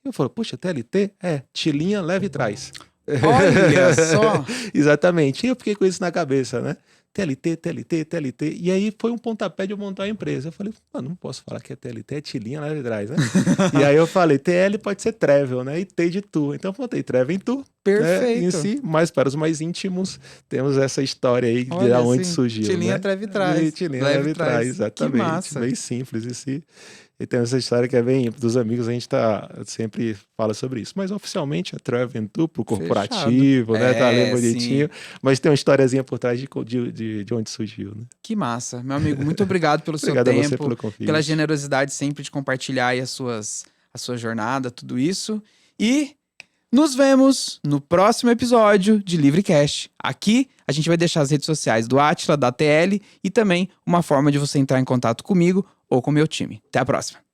Eu falei, poxa, TLT? Tilinha, leve e traz. Olha só! Exatamente. E eu fiquei com isso na cabeça, né? TLT. E aí foi um pontapé de eu montar a empresa. Eu falei, não posso falar que é TLT, é Tilinha, leve e traz, né? E aí eu falei, TL pode ser Travel, né? E T de Tu. Então eu botei Travel em Tu. Perfeito. Né? Em si, mas para os mais íntimos, temos essa história aí de onde surgiu. Tilinha, né? Treve traz. Tilinha, leve e traz, exatamente. Que massa. Bem simples em si. E tem essa história que é bem dos amigos, a gente sempre fala sobre isso. Mas oficialmente é Travel Tu pro corporativo, né? Tá ali bonitinho. Sim. Mas tem uma historiazinha por trás de onde surgiu, né? Que massa. Meu amigo, muito obrigado pelo seu tempo. Obrigado a você pelo convite. Pela generosidade sempre de compartilhar aí a sua jornada, tudo isso. E nos vemos no próximo episódio de Livricast. Aqui a gente vai deixar as redes sociais do Atila, da TL e também uma forma de você entrar em contato comigo ou com o meu time. Até a próxima.